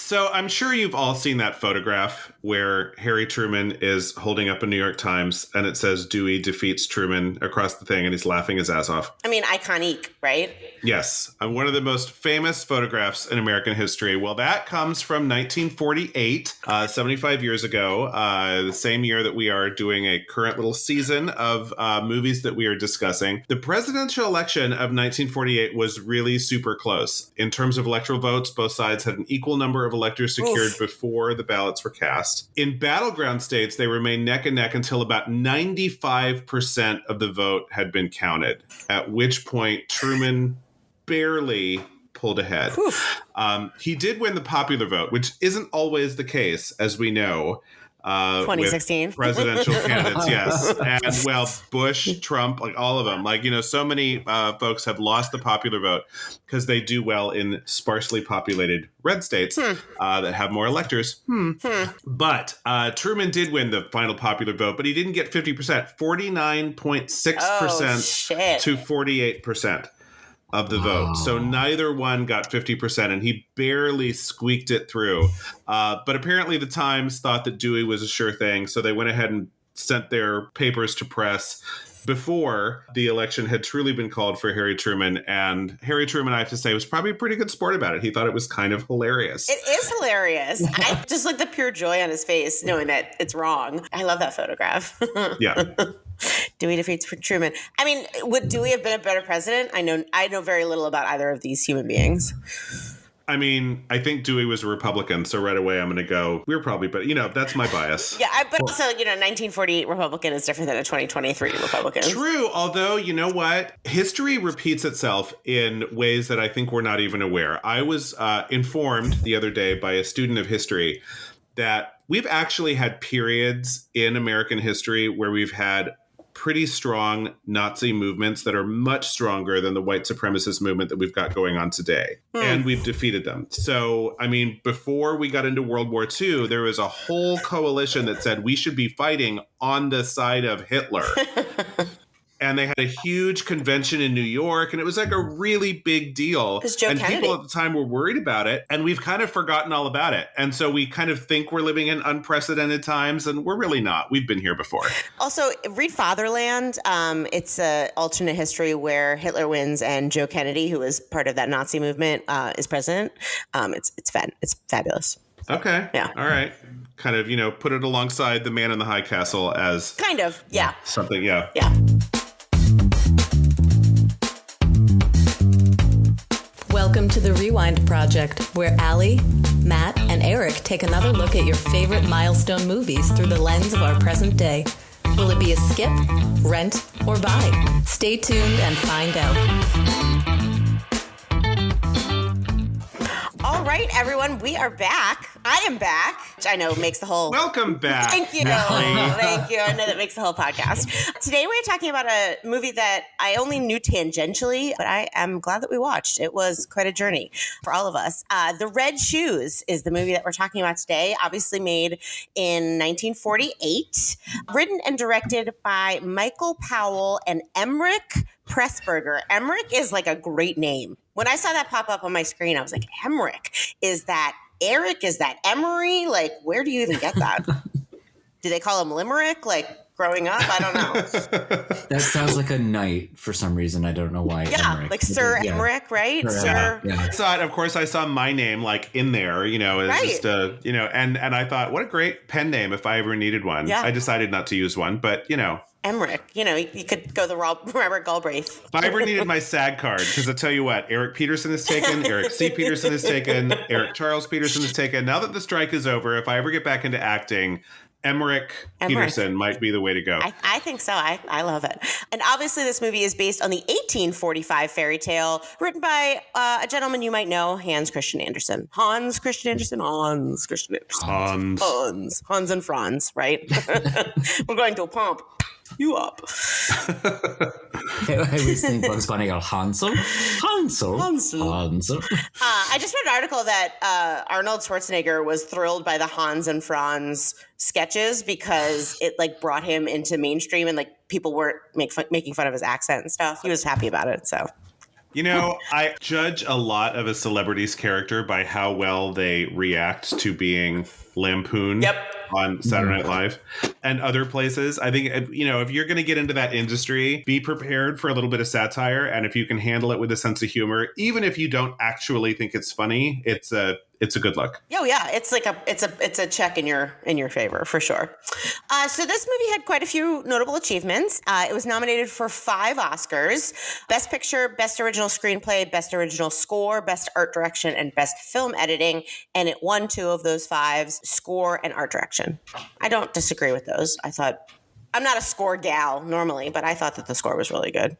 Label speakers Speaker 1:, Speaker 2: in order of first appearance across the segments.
Speaker 1: So I'm sure you've all seen that photograph where Harry Truman is holding up a New York Times and it says Dewey defeats Truman across the thing and he's laughing his ass off.
Speaker 2: I mean, iconic, right?
Speaker 1: Yes. One of the most famous photographs in American history. Well, that comes from 1948, 75 years ago, the same year that we are doing a current little season of movies that we are discussing. The presidential election of 1948 was really super close. In terms of electoral votes, both sides had an equal number of electors secured before the ballots were cast. In battleground states, they remained neck and neck until about 95% of the vote had been counted, at which point Truman barely pulled ahead. He did win the popular vote, which isn't always the case, as we know.
Speaker 2: 2016
Speaker 1: with presidential candidates, yes. And well, Bush, Trump, like all of them, like, you know, so many folks have lost the popular vote because they do well in sparsely populated red states that have more electors. But Truman did win the final popular vote, but he didn't get 50%, 49.6% to 48% of the vote. So neither one got 50%, and he barely squeaked it through. But apparently the Times thought that Dewey was a sure thing, so they went ahead and sent their papers to press before the election had truly been called for Harry Truman. And Harry Truman, I have to say, was probably a pretty good sport about it. He thought it was kind of hilarious.
Speaker 2: It is hilarious. I just like the pure joy on his face knowing that it's wrong. I love that photograph.
Speaker 1: Yeah.
Speaker 2: Dewey defeats Truman. I mean, would Dewey have been a better president? I know very little about either of these human beings.
Speaker 1: I mean, I think Dewey was a Republican, so right away I'm going to go, we're probably, but you know, that's my bias.
Speaker 2: Yeah, but also, you know, 1948 Republican is different than a 2023 Republican.
Speaker 1: True, although, you know what? History repeats itself in ways that I think we're not even aware. I was informed the other day by a student of history that we've actually had periods in American history where we've had pretty strong Nazi movements that are much stronger than the white supremacist movement that we've got going on today. And we've defeated them. So, I mean, before we got into World War II, there was a whole coalition that said we should be fighting on the side of Hitler. And they had a huge convention in New York, and it was like a really big deal. And people at the time were worried about it, and we've kind of forgotten all about it. And so we kind of think we're living in unprecedented times, and we're really not. We've been here before. Also,
Speaker 2: read Fatherland. It's an alternate history where Hitler wins and Joe Kennedy, who was part of that Nazi movement, is president. It's fabulous.
Speaker 1: Okay.
Speaker 2: Yeah.
Speaker 1: All right. Kind of, you know, put it alongside The Man in the High Castle as...
Speaker 2: Kind of, yeah.
Speaker 1: Something, yeah.
Speaker 2: Yeah.
Speaker 3: Welcome to the Rewind Project, where Allie, Matt, and Eric take another look at your favorite milestone movies through the lens of our present day. Will it be a skip, rent, or buy? Stay tuned and find out.
Speaker 2: All right, everyone, we are back. I am back, which I know makes the whole...
Speaker 1: Welcome back.
Speaker 2: Thank you. Thank you. I know that makes the whole podcast. Today we're talking about a movie that I only knew tangentially, but I am glad that we watched. It was quite a journey for all of us. The Red Shoes is the movie that we're talking about today, obviously made in 1948, written and directed by Michael Powell and Emmerich Pressburger. Emmerich is like a great name. When I saw that pop up on my screen, I was like, Emmerich, is that Eric? Is that Emery? Like, where do you even get that? Do they call him Limerick? Like, growing up? I don't know.
Speaker 4: That sounds like a knight for some reason. I don't know why.
Speaker 2: Yeah,
Speaker 4: Emmerich.
Speaker 2: like Sir Emmerich, right? Sir.
Speaker 1: Yeah. I saw it, of course, I saw my name like in there, you know, it's just you know, and I thought, what a great pen name if I ever needed one.
Speaker 2: Yeah.
Speaker 1: I decided not to use one, but you know.
Speaker 2: Emmerich, you know, you could go the Robert Galbraith.
Speaker 1: If I ever needed my SAG card, because I tell you what, Eric Peterson is taken, Eric C. Peterson is taken, Eric Charles Peterson is taken. Now that the strike is over, if I ever get back into acting, Emmerich Peterson might be the way to go.
Speaker 2: I think so. I love it. And obviously this movie is based on the 1845 fairy tale written by a gentleman you might know, Hans Christian Andersen. Hans and Franz, right? We're going to pump you up.
Speaker 4: I always think Bugs Bunny go, Hansel.
Speaker 2: I just read an article that Arnold Schwarzenegger was thrilled by the Hans and Franz sketches because it like brought him into mainstream and like people weren't making fun of his accent and stuff. He was happy about it. So
Speaker 1: You know, I judge a lot of a celebrity's character by how well they react to being lampooned on Saturday Night Live and other places. I think, you know, if you're going to get into that industry, be prepared for a little bit of satire. And if you can handle it with a sense of humor, even if you don't actually think it's funny, it's a good look.
Speaker 2: Oh yeah, it's like it's a check in your favor for sure. So this movie had quite a few notable achievements. It was nominated for 5 Oscars: Best Picture, Best Original Screenplay, Best Original Score, Best Art Direction, and Best Film Editing. And it won 2 of those 5s: score and art direction. I don't disagree with those. I'm not a score gal normally, but I thought that the score was really good.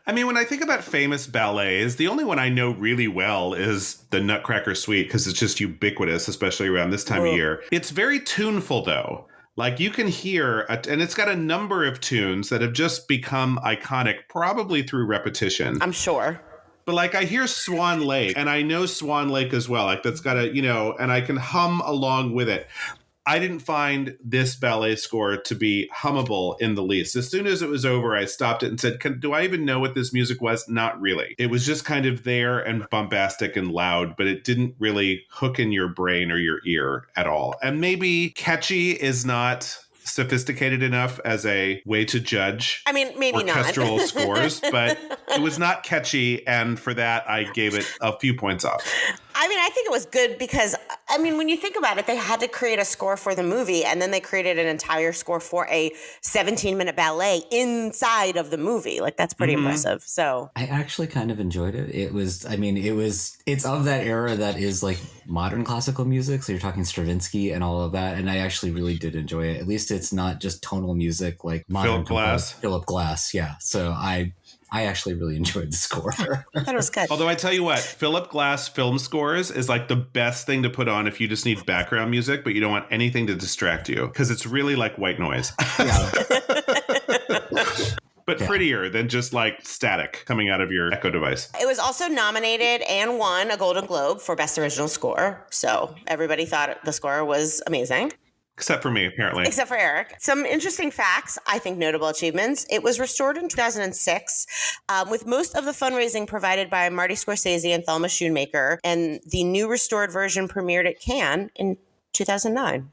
Speaker 1: I mean, when I think about famous ballets, the only one I know really well is the Nutcracker Suite because it's just ubiquitous, especially around this time of year. It's very tuneful, though. Like you can hear, and it's got a number of tunes that have just become iconic, probably through repetition.
Speaker 2: I'm sure.
Speaker 1: But like I hear Swan Lake, and I know Swan Lake as well. Like that's got a, you know, and I can hum along with it. I didn't find this ballet score to be hummable in the least. As soon as it was over, I stopped it and said, do I even know what this music was? Not really. It was just kind of there and bombastic and loud, but it didn't really hook in your brain or your ear at all. And maybe catchy is not sophisticated enough as a way to judge
Speaker 2: maybe
Speaker 1: orchestral
Speaker 2: not.
Speaker 1: scores, but it was not catchy. And for that, I gave it a few points off.
Speaker 2: I think it was good because, when you think about it, they had to create a score for the movie and then they created an entire score for a 17-minute ballet inside of the movie. Like, that's pretty impressive. So
Speaker 4: I actually kind of enjoyed it. It's of that era that is like modern classical music. So you're talking Stravinsky and all of that. And I actually really did enjoy it. At least it's not just tonal music like modern Philip Glass. Yeah. So I actually really enjoyed the score.
Speaker 2: I thought it was good.
Speaker 1: Although I tell you what, Philip Glass film scores is like the best thing to put on if you just need background music, but you don't want anything to distract you because it's really like white noise. But prettier than just like static coming out of your Echo device.
Speaker 2: It was also nominated and won a Golden Globe for Best Original Score. So everybody thought the score was amazing.
Speaker 1: Except for me, apparently.
Speaker 2: Except for Eric. Some interesting facts, I think notable achievements. It was restored in 2006 with most of the fundraising provided by Marty Scorsese and Thelma Schoonmaker. And the new restored version premiered at Cannes in 2009.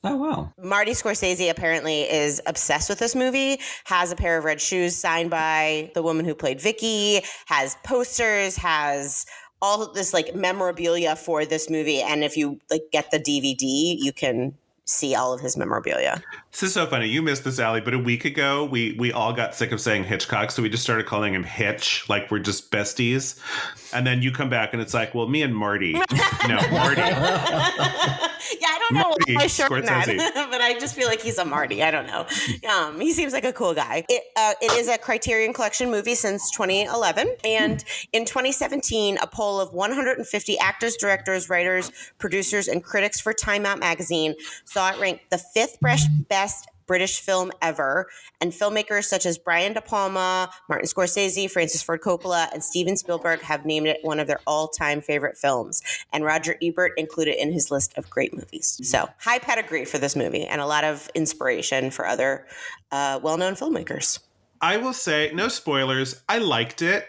Speaker 4: Oh, wow.
Speaker 2: Marty Scorsese apparently is obsessed with this movie, has a pair of red shoes signed by the woman who played Vicky, has posters, has all this like memorabilia for this movie. And if you like get the DVD, you can see all of his memorabilia.
Speaker 1: This is so funny. You missed this, Allie, but a week ago, we all got sick of saying Hitchcock, so we just started calling him Hitch, like we're just besties. And then you come back and it's like, well, me and Marty. No, Marty.
Speaker 2: Yeah, I don't know why I shortened that, but I just feel like he's a Marty. I don't know. He seems like a cool guy. It is a Criterion Collection movie since 2011. And in 2017, a poll of 150 actors, directors, writers, producers, and critics for Time Out magazine saw it ranked the 5th best British film ever, and filmmakers such as Brian De Palma, Martin Scorsese, Francis Ford Coppola, and Steven Spielberg have named it one of their all-time favorite films, and Roger Ebert included it in his list of great movies. So, high pedigree for this movie, and a lot of inspiration for other well-known filmmakers.
Speaker 1: I will say, no spoilers, I liked it.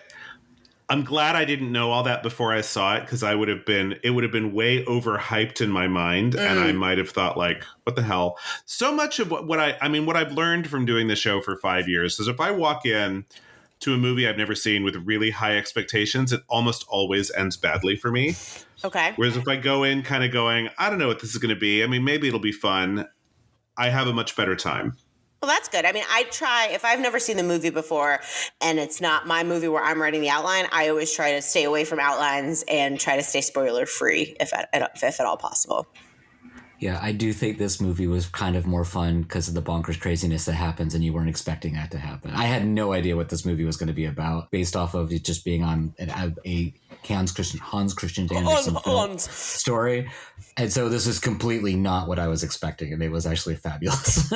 Speaker 1: I'm glad I didn't know all that before I saw it because it would have been way overhyped in my mind. And I might have thought like, what the hell? So much of what I've learned from doing the show for 5 years is if I walk in to a movie I've never seen with really high expectations, it almost always ends badly for me.
Speaker 2: Okay.
Speaker 1: Whereas if I go in kind of going, I don't know what this is going to be. Maybe it'll be fun. I have a much better time.
Speaker 2: Well, that's good. I try, if I've never seen the movie before and it's not my movie where I'm writing the outline, I always try to stay away from outlines and try to stay spoiler free if at all possible.
Speaker 4: Yeah, I do think this movie was kind of more fun because of the bonkers craziness that happens and you weren't expecting that to happen. I had no idea what this movie was going to be about based off of it just being on a Hans Christian Andersen story. And so this is completely not what I was expecting, and it was actually fabulous.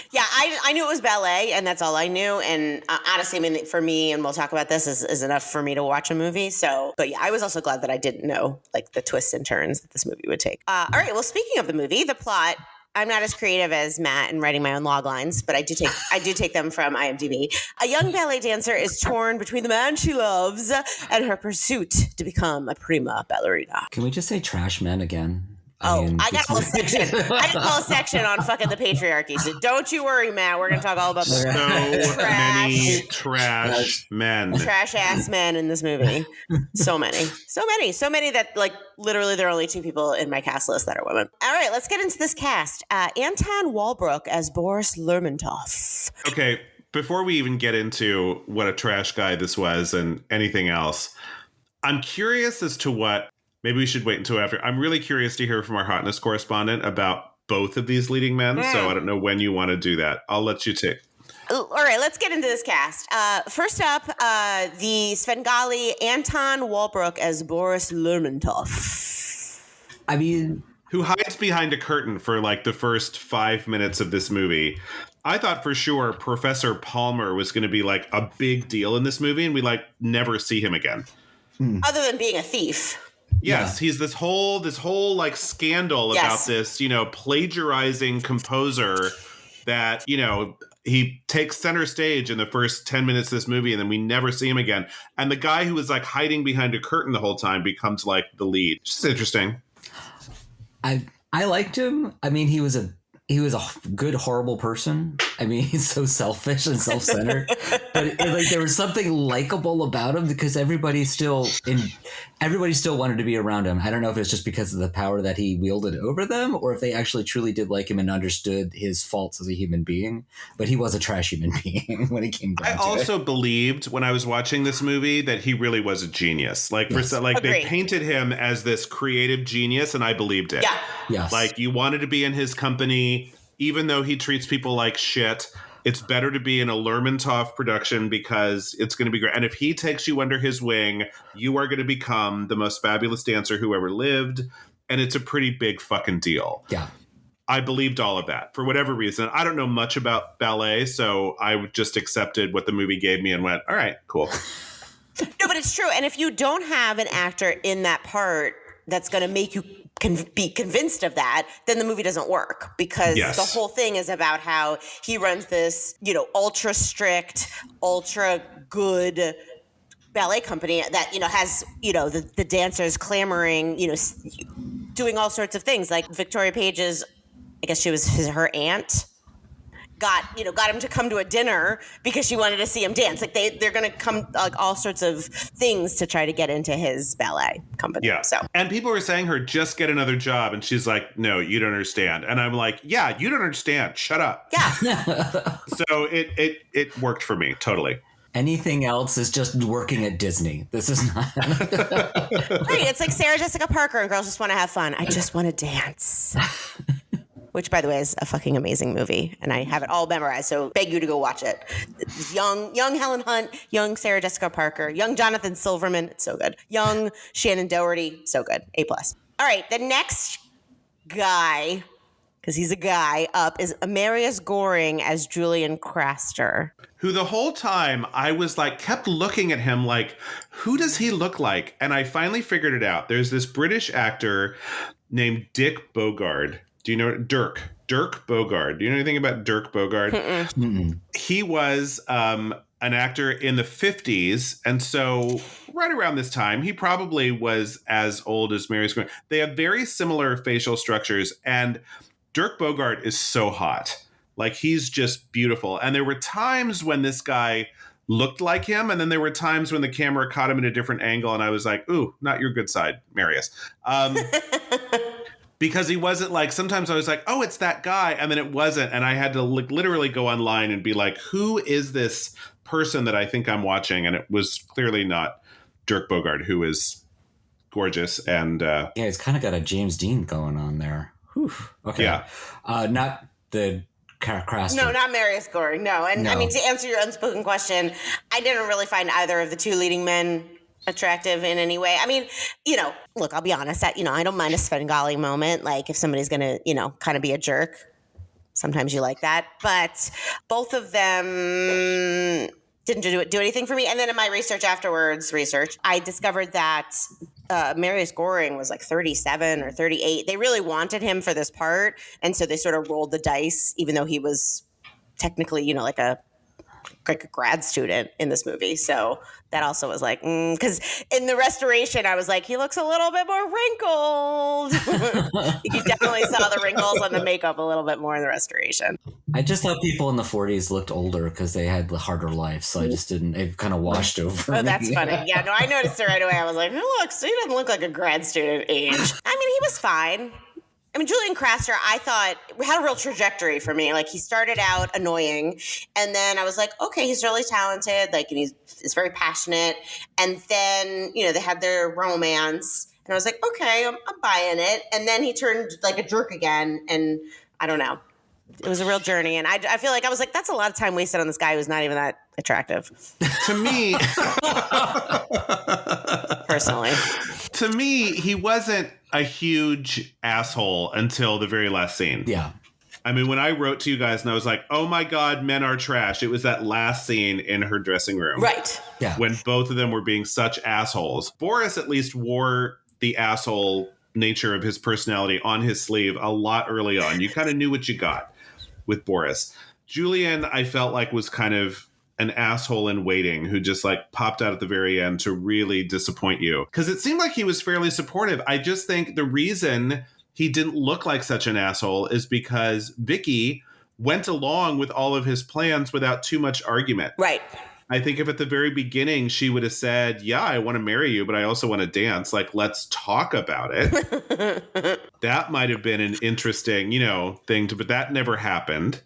Speaker 2: Yeah, I knew it was ballet, and that's all I knew. And honestly, for me, and we'll talk about this, is enough for me to watch a movie. So, but yeah, I was also glad that I didn't know like the twists and turns that this movie would take. All right, well, speaking of the movie, the plot. I'm not as creative as Matt in writing my own log lines, but I do take them from IMDb. A young ballet dancer is torn between the man she loves and her pursuit to become a prima ballerina.
Speaker 4: Can we just say trash men again?
Speaker 2: I got a whole section. I got a whole section on fucking the patriarchy. So don't you worry, Matt. We're gonna talk all about the
Speaker 1: So many trash men,
Speaker 2: trash ass men in this movie. So many that like literally there are only 2 people in my cast list that are women. All right, let's get into this cast. Anton Walbrook as Boris Lermontov.
Speaker 1: Okay, before we even get into what a trash guy this was and anything else, I'm curious as to what. Maybe we should wait until after. I'm really curious to hear from our hotness correspondent about both of these leading men. So I don't know when you want to do that. I'll let you take.
Speaker 2: All right, let's get into this cast. First up, the Svengali Anton Walbrook as Boris Lermontov.
Speaker 4: I mean,
Speaker 1: who hides behind a curtain for like the first 5 minutes of this movie. I thought for sure Professor Palmer was going to be like a big deal in this movie, and we like never see him again.
Speaker 2: Other than being a thief.
Speaker 1: Yes, he's this whole like scandal about this, plagiarizing composer that, he takes center stage in the first 10 minutes of this movie, and then we never see him again. And the guy who was like hiding behind a curtain the whole time becomes like the lead. Just interesting.
Speaker 4: I liked him. I mean, he was a good, horrible person. I mean, he's so selfish and self-centered, but like there was something likable about him because everybody still wanted to be around him. I don't know if it's just because of the power that he wielded over them, or if they actually truly did like him and understood his faults as a human being. But he was a trash human being when it came down to it. I
Speaker 1: also believed when I was watching this movie that he really was a genius. Like they painted him as this creative genius, and I believed it.
Speaker 2: Yeah.
Speaker 4: Yes.
Speaker 1: Like you wanted to be in his company. Even though he treats people like shit, it's better to be in a Lermontov production because it's going to be great. And if he takes you under his wing, you are going to become the most fabulous dancer who ever lived. And it's a pretty big fucking deal.
Speaker 4: Yeah.
Speaker 1: I believed all of that for whatever reason. I don't know much about ballet, so I just accepted what the movie gave me and went, all right, cool.
Speaker 2: No, but it's true. And if you don't have an actor in that part that's going to make you be convinced of that, then the movie doesn't work because the whole thing is about how he runs this, ultra strict, ultra good ballet company that, has, the dancers clamoring, doing all sorts of things. Like Victoria Page's, I guess she was her aunt, got him to come to a dinner because she wanted to see him dance. Like they're going to come like all sorts of things to try to get into his ballet company.
Speaker 1: Yeah.
Speaker 2: So,
Speaker 1: and people were saying her, just get another job. And she's like, no, you don't understand. And I'm like, yeah, you don't understand. Shut up.
Speaker 2: Yeah.
Speaker 1: So it worked for me. Totally.
Speaker 4: Anything else is just working at Disney. This is not.
Speaker 2: Right. It's like Sarah Jessica Parker and Girls Just Want to Have Fun. I just want to dance. Which, by the way, is a fucking amazing movie. And I have it all memorized, so beg you to go watch it. Young Helen Hunt, young Sarah Jessica Parker, young Jonathan Silverman. It's so good. Young Shannon Doherty. So good. A+. All right, the next guy, because he's a guy, up is Marius Goring as Julian Craster.
Speaker 1: Who the whole time I was like, kept looking at him like, who does he look like? And I finally figured it out. There's this British actor named Dick Bogard. Do you know Dirk Bogard? Do you know anything about Dirk Bogard?
Speaker 4: Mm-mm.
Speaker 1: He was an actor in the 50s. And so right around this time, he probably was as old as Marius Goring. They have very similar facial structures. And Dirk Bogard is so hot. Like, he's just beautiful. And there were times when this guy looked like him. And then there were times when the camera caught him in a different angle. And I was like, ooh, not your good side, Marius. Because he wasn't like, sometimes I was like, oh, it's that guy. And then it wasn't. And I had to literally go online and be like, who is this person that I think I'm watching? And it was clearly not Dirk Bogard, who is gorgeous. And
Speaker 4: yeah, he's kind of got a James Dean going on there. Whew. Okay.
Speaker 1: Yeah.
Speaker 4: Not the Craster.
Speaker 2: No, not Marius Goring. No. And
Speaker 4: No.
Speaker 2: I mean, to answer your unspoken question, I didn't really find either of the two leading men attractive in any way. I mean, look, I'll be honest, I don't mind a Svengali moment. Like if somebody's going to, kind of be a jerk, sometimes you like that. But both of them, didn't do anything for me. And then in my research afterwards, I discovered that Marius Goring was like 37 or 38. They really wanted him for this part. And so they sort of rolled the dice, even though he was technically, you know, like a grad student in this movie. So that also was like, because in the restoration, I was like, he looks a little bit more wrinkled. You definitely saw the wrinkles on the makeup a little bit more in the restoration.
Speaker 4: I just thought people in the 40s looked older because they had the harder life. So I just didn't, it kind of washed over me.
Speaker 2: That's funny. Yeah, no, I noticed it right away. I was like, oh, look, so he doesn't look like a grad student age. I mean, he was fine. I mean, Julian Craster, I thought had a real trajectory for me. Like, he started out annoying, and then I was like, okay, he's really talented. Like, and he's very passionate. And then, you know, they had their romance, and I was like, okay, I'm buying it. And then he turned like a jerk again, and I don't know. It was a real journey, and I feel like I was like, that's a lot of time wasted on this guy who's not even that attractive.
Speaker 1: To me,
Speaker 2: personally.
Speaker 1: To me, he wasn't a huge asshole until the very last scene.
Speaker 4: Yeah.
Speaker 1: I mean, when I wrote to you guys and I was like, oh my God, men are trash. It was that last scene in her dressing room.
Speaker 2: Right.
Speaker 4: Yeah.
Speaker 1: When both of them were being such assholes. Boris at least wore the asshole nature of his personality on his sleeve a lot early on. You kind of knew what you got with Boris. Julian, I felt like, was kind of an asshole in waiting who just like popped out at the very end to really disappoint you. Because it seemed like he was fairly supportive. I just think the reason he didn't look like such an asshole is because Vicky went along with all of his plans without too much argument.
Speaker 2: Right.
Speaker 1: I think if at the very beginning she would have said, yeah, I want to marry you, but I also want to dance. Like, let's talk about it. That might have been an interesting, you know, thing but that never happened.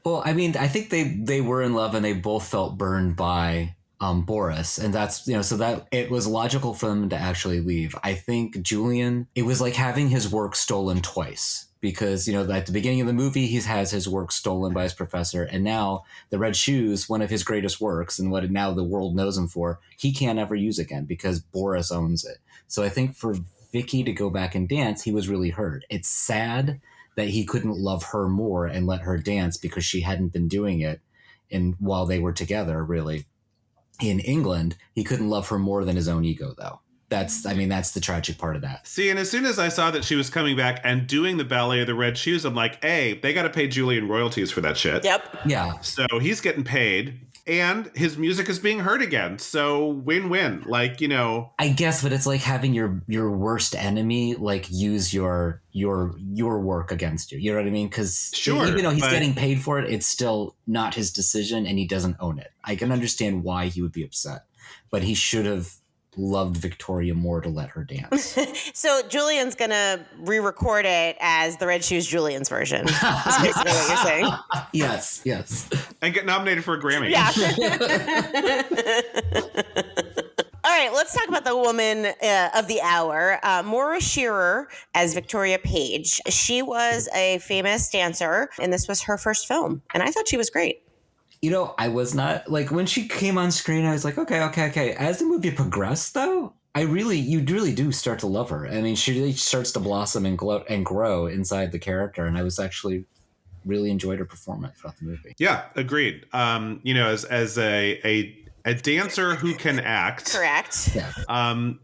Speaker 4: Well, I mean, I think they were in love and they both felt burned by Boris. And that's, you know, so that it was logical for them to actually leave. I think Julian, it was like having his work stolen twice because, you know, at the beginning of the movie, he has his work stolen by his professor. And now the Red Shoes, one of his greatest works and what now the world knows him for, he can't ever use again because Boris owns it. So I think for Vicky to go back and dance, he was really hurt. It's sad that he couldn't love her more and let her dance because she hadn't been doing it. And while they were together, really, in England, he couldn't love her more than his own ego, though. That's the tragic part of that.
Speaker 1: See, and as soon as I saw that she was coming back and doing the ballet of the Red Shoes, I'm like, hey, they got to pay Julian royalties for that shit.
Speaker 2: Yep.
Speaker 4: Yeah.
Speaker 1: So he's getting paid. And his music is being heard again. So win-win. Like, you know.
Speaker 4: I guess, but it's like having your worst enemy like use your work against you. You know what I mean? Because even though he's getting paid for it, it's still not his decision and he doesn't own it. I can understand why he would be upset. But he should have loved Victoria more to let her dance.
Speaker 2: So Julian's gonna re-record it as the Red Shoes Julian's version. That's basically what you're saying.
Speaker 4: Yes.
Speaker 1: And get nominated for a Grammy.
Speaker 2: Yeah. All right, let's talk about the woman of the hour, Maura Shearer as Victoria Page. She was a famous dancer, and this was her first film, and I thought she was great.
Speaker 4: You know, I was not like when she came on screen, I was like, okay. As the movie progressed, though, you really do start to love her. I mean, she really starts to blossom and grow inside the character. And I was actually really enjoyed her performance throughout the movie.
Speaker 1: Yeah, agreed. You know, as a dancer who can act.
Speaker 2: Correct.
Speaker 4: Yeah.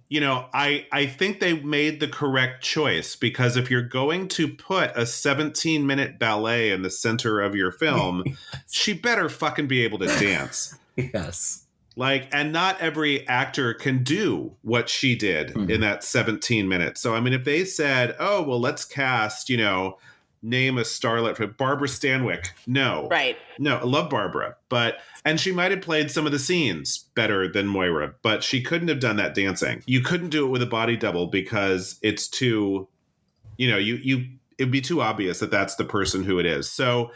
Speaker 1: You know, I think they made the correct choice because if you're going to put a 17-minute ballet in the center of your film, she better fucking be able to dance.
Speaker 4: Yes.
Speaker 1: Like, and not every actor can do what she did in that 17 minutes. So, I mean, if they said, oh, well, let's cast, you know, name a starlet for Barbara Stanwyck. No.
Speaker 2: Right.
Speaker 1: No, I love Barbara. And she might have played some of the scenes better than Moira, but she couldn't have done that dancing. You couldn't do it with a body double because it's too, you know, it'd be too obvious that that's the person who it is. So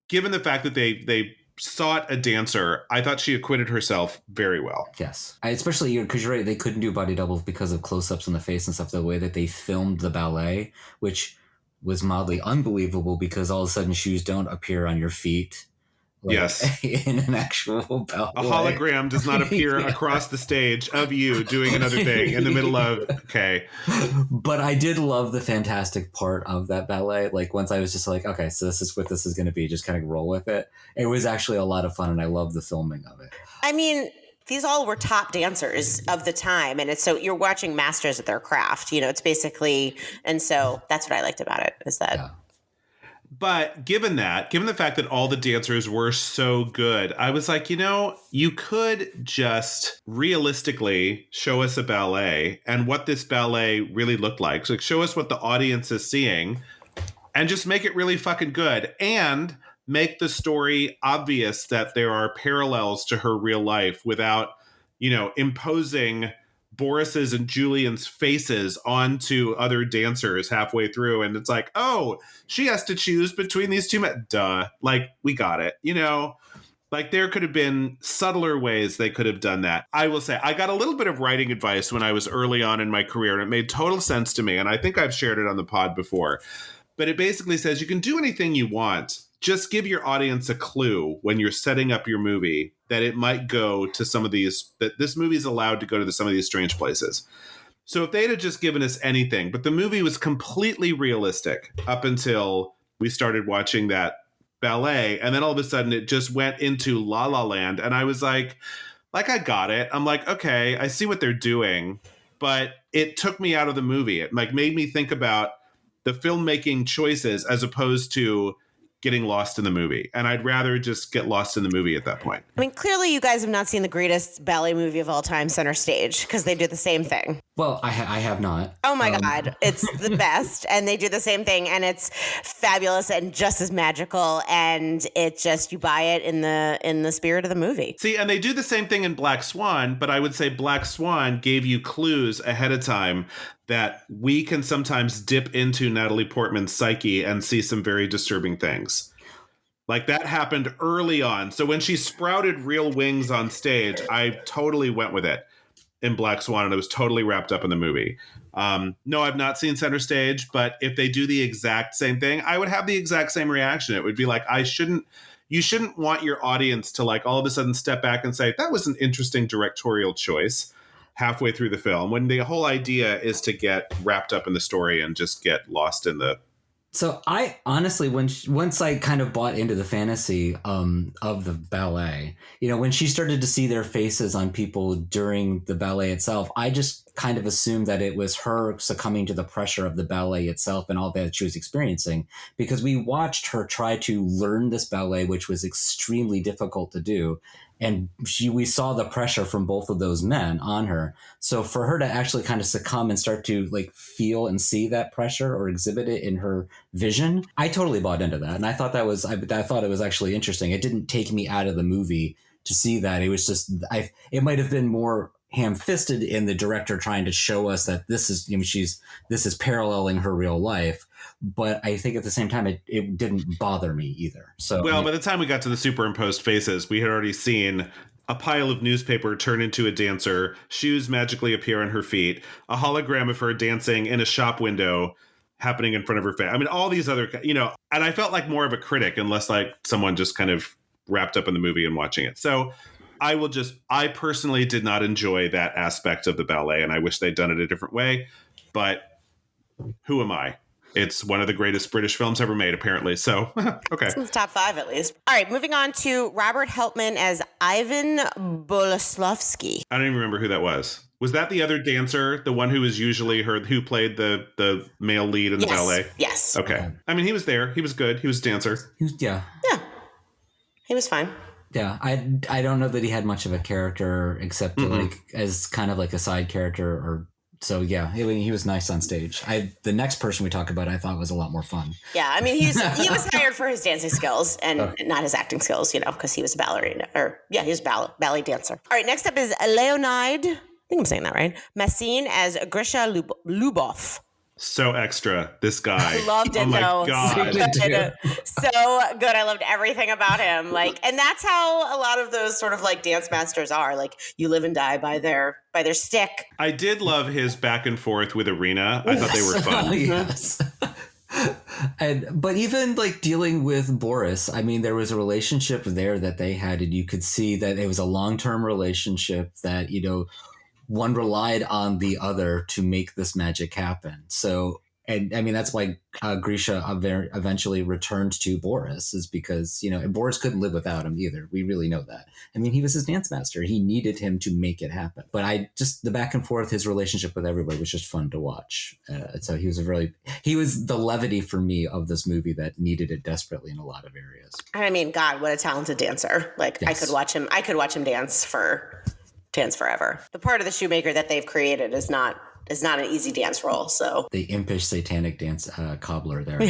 Speaker 1: given the fact that they sought a dancer, I thought she acquitted herself very well.
Speaker 4: Yes. Especially because you're right, they couldn't do body doubles because of close-ups on the face and stuff, the way that they filmed the ballet, which was mildly unbelievable because all of a sudden shoes don't appear on your feet. like,
Speaker 1: yes,
Speaker 4: in an actual ballet.
Speaker 1: A hologram does not appear across the stage of you doing another thing in the middle of, okay.
Speaker 4: But I did love the fantastic part of that ballet. Like once I was just like, okay, so this is what this is going to be, just kind of roll with it. It was actually a lot of fun and I love the filming of it.
Speaker 2: I mean, these all were top dancers of the time. And it's so you're watching masters at their craft, it's basically, and so that's what I liked about it is that.
Speaker 1: Yeah. But given the fact that all the dancers were so good, I was like, you could just realistically show us a ballet and what this ballet really looked like. So show us what the audience is seeing and just make it really fucking good and make the story obvious that there are parallels to her real life without, imposing Boris's and Julian's faces onto other dancers halfway through. And it's like, oh, she has to choose between these two men. Duh. Like, we got it. Like there could have been subtler ways they could have done that. I will say I got a little bit of writing advice when I was early on in my career, and it made total sense to me. And I think I've shared it on the pod before. But it basically says you can do anything you want. Just give your audience a clue when you're setting up your movie that it might go to some of these, that this movie is allowed to go to some of these strange places. So if they'd have just given us anything, but the movie was completely realistic up until we started watching that ballet. And then all of a sudden it just went into La La Land. And I was like, I got it. I'm like, okay, I see what they're doing, but it took me out of the movie. It made me think about the filmmaking choices as opposed to getting lost in the movie. And I'd rather just get lost in the movie at that point.
Speaker 2: I mean, clearly you guys have not seen the greatest ballet movie of all time, Center Stage, because they do the same thing.
Speaker 4: Well, I have not.
Speaker 2: Oh my God. It's the best. And they do the same thing. And it's fabulous and just as magical. And it just, you buy it in the spirit of the movie.
Speaker 1: See, and they do the same thing in Black Swan, but I would say Black Swan gave you clues ahead of time that we can sometimes dip into Natalie Portman's psyche and see some very disturbing things. Like that happened early on. So when she sprouted real wings on stage, I totally went with it in Black Swan, and it was totally wrapped up in the movie. No, I've not seen Center Stage, but if they do the exact same thing, I would have the exact same reaction. It would be like, you shouldn't want your audience to like all of a sudden step back and say, that was an interesting directorial choice halfway through the film, when the whole idea is to get wrapped up in the story and just get lost in the.
Speaker 4: So I honestly, once I kind of bought into the fantasy of the ballet, when she started to see their faces on people during the ballet itself, I just kind of assumed that it was her succumbing to the pressure of the ballet itself and all that she was experiencing, because we watched her try to learn this ballet, which was extremely difficult to do. And we saw the pressure from both of those men on her. So for her to actually kind of succumb and start to like feel and see that pressure or exhibit it in her vision, I totally bought into that. And I thought I thought it was actually interesting. It didn't take me out of the movie to see that. It was just, it might have been more ham-fisted in the director trying to show us that this is, this is paralleling her real life. But I think at the same time, it didn't bother me either. So,
Speaker 1: well, by the time we got to the superimposed faces, we had already seen a pile of newspaper turn into a dancer, shoes magically appear on her feet, a hologram of her dancing in a shop window happening in front of her face. I mean, all these other, and I felt like more of a critic and less like someone just kind of wrapped up in the movie and watching it. So I personally did not enjoy that aspect of the ballet, and I wish they'd done it a different way. But who am I? It's one of the greatest British films ever made, apparently. So, okay.
Speaker 2: It's in the top 5, at least. All right, moving on to Robert Helpman as Ivan Boleslavsky.
Speaker 1: I don't even remember who that was. Was that the other dancer, the one who was usually who played the male lead in the ballet?
Speaker 2: Yes.
Speaker 1: Okay. I mean, he was there. He was good. He was a dancer.
Speaker 4: Yeah.
Speaker 2: Yeah. He was fine.
Speaker 4: Yeah, I don't know that he had much of a character except like as kind of like a side character or. So yeah, he was nice on stage. The next person we talk about, I thought was a lot more fun.
Speaker 2: Yeah, I mean, he was hired for his dancing skills and not his acting skills, because he was a ballerina. He was a ballet dancer. All right, next up is Leonid. I think I'm saying that right. Massine as Grisha Lubov.
Speaker 1: So extra, this guy.
Speaker 2: I loved it,
Speaker 1: oh my God.
Speaker 2: So good. I loved everything about him. And that's how a lot of those sort of like dance masters are. Like, you live and die by their stick.
Speaker 1: I did love his back and forth with Irina. I thought they were fun.
Speaker 4: Yes. But even like dealing with Boris, I mean, there was a relationship there that they had, and you could see that it was a long-term relationship that, one relied on the other to make this magic happen. So, and I mean, that's why Grisha eventually returned to Boris, is because, and Boris couldn't live without him either. We really know that. I mean, he was his dance master. He needed him to make it happen. But the back and forth, his relationship with everybody was just fun to watch. So he was the levity for me of this movie that needed it desperately in a lot of areas.
Speaker 2: I mean, God, what a talented dancer. Like, yes. I could watch him dance forever. The part of the shoemaker that they've created is not an easy dance role. So
Speaker 4: the impish satanic dance cobbler there.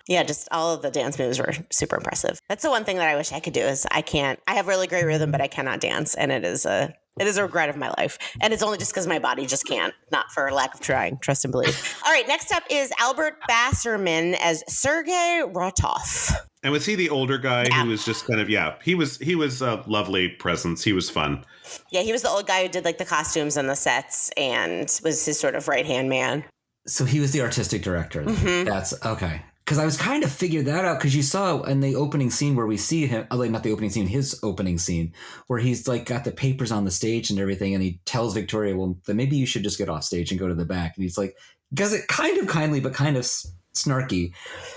Speaker 2: Yeah, just all of the dance moves were super impressive. That's the one thing that I wish I could do is I have really great rhythm, but I cannot dance. And it is a regret of my life. And it's only just because my body just can't, not for lack of trying. Trust and believe. All right, next up is Albert Basserman as Sergei Rotov.
Speaker 1: And was he the older guy who was just kind of, he was a lovely presence. He was fun.
Speaker 2: Yeah, he was the old guy who did like the costumes and the sets and was his sort of right-hand man.
Speaker 4: So he was the artistic director. Mm-hmm. That's okay. Because I was kind of figured that out because you saw in the opening scene where we see him, like not the opening scene, his opening scene, where he's like got the papers on the stage and everything. And he tells Victoria, well, then maybe you should just get off stage and go to the back. And he's like, does it kind of kindly, but kind of snarky.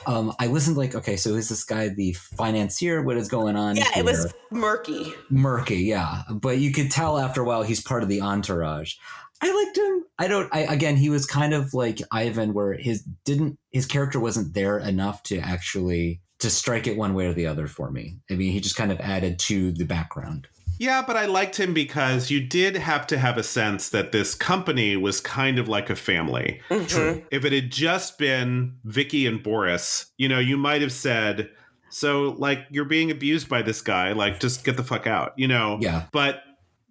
Speaker 4: I wasn't like, okay, so is this guy the financier? What is going on?
Speaker 2: Yeah,
Speaker 4: here?
Speaker 2: It was murky.
Speaker 4: Murky, yeah. But you could tell after a while he's part of the entourage. I liked him. Again, he was kind of like Ivan, where his character wasn't there enough to actually to strike it one way or the other for me. I mean, he just kind of added to the background.
Speaker 1: Yeah, but I liked him because you did have to have a sense that this company was kind of like a family. Mm-hmm. If it had just been Vicky and Boris, you might have said, so like you're being abused by this guy, like just get the fuck out,
Speaker 4: Yeah.
Speaker 1: But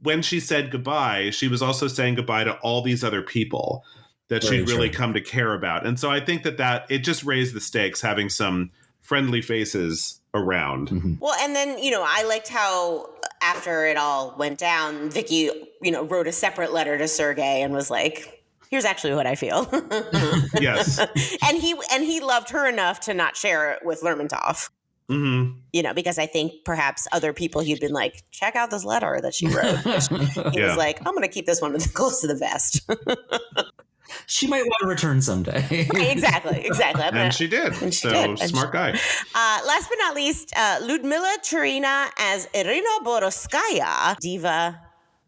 Speaker 1: when she said goodbye, she was also saying goodbye to all these other people that she'd really come to care about. And so I think that it just raised the stakes, having some friendly faces around.
Speaker 4: Mm-hmm.
Speaker 2: Well, and then, I liked how after it all went down, Vicky, wrote a separate letter to Sergei and was like, here's actually what I feel.
Speaker 1: Yes.
Speaker 2: And he loved her enough to not share it with Lermontov.
Speaker 1: Mm-hmm.
Speaker 2: Because I think perhaps other people he'd been like, check out this letter that she wrote. He was like, I'm going to keep this one close to the vest.
Speaker 4: She might want to return someday.
Speaker 2: Right, exactly.
Speaker 1: And she did. Smart guy.
Speaker 2: Last but not least, Ludmila Turina as Irina Boroskaya, diva,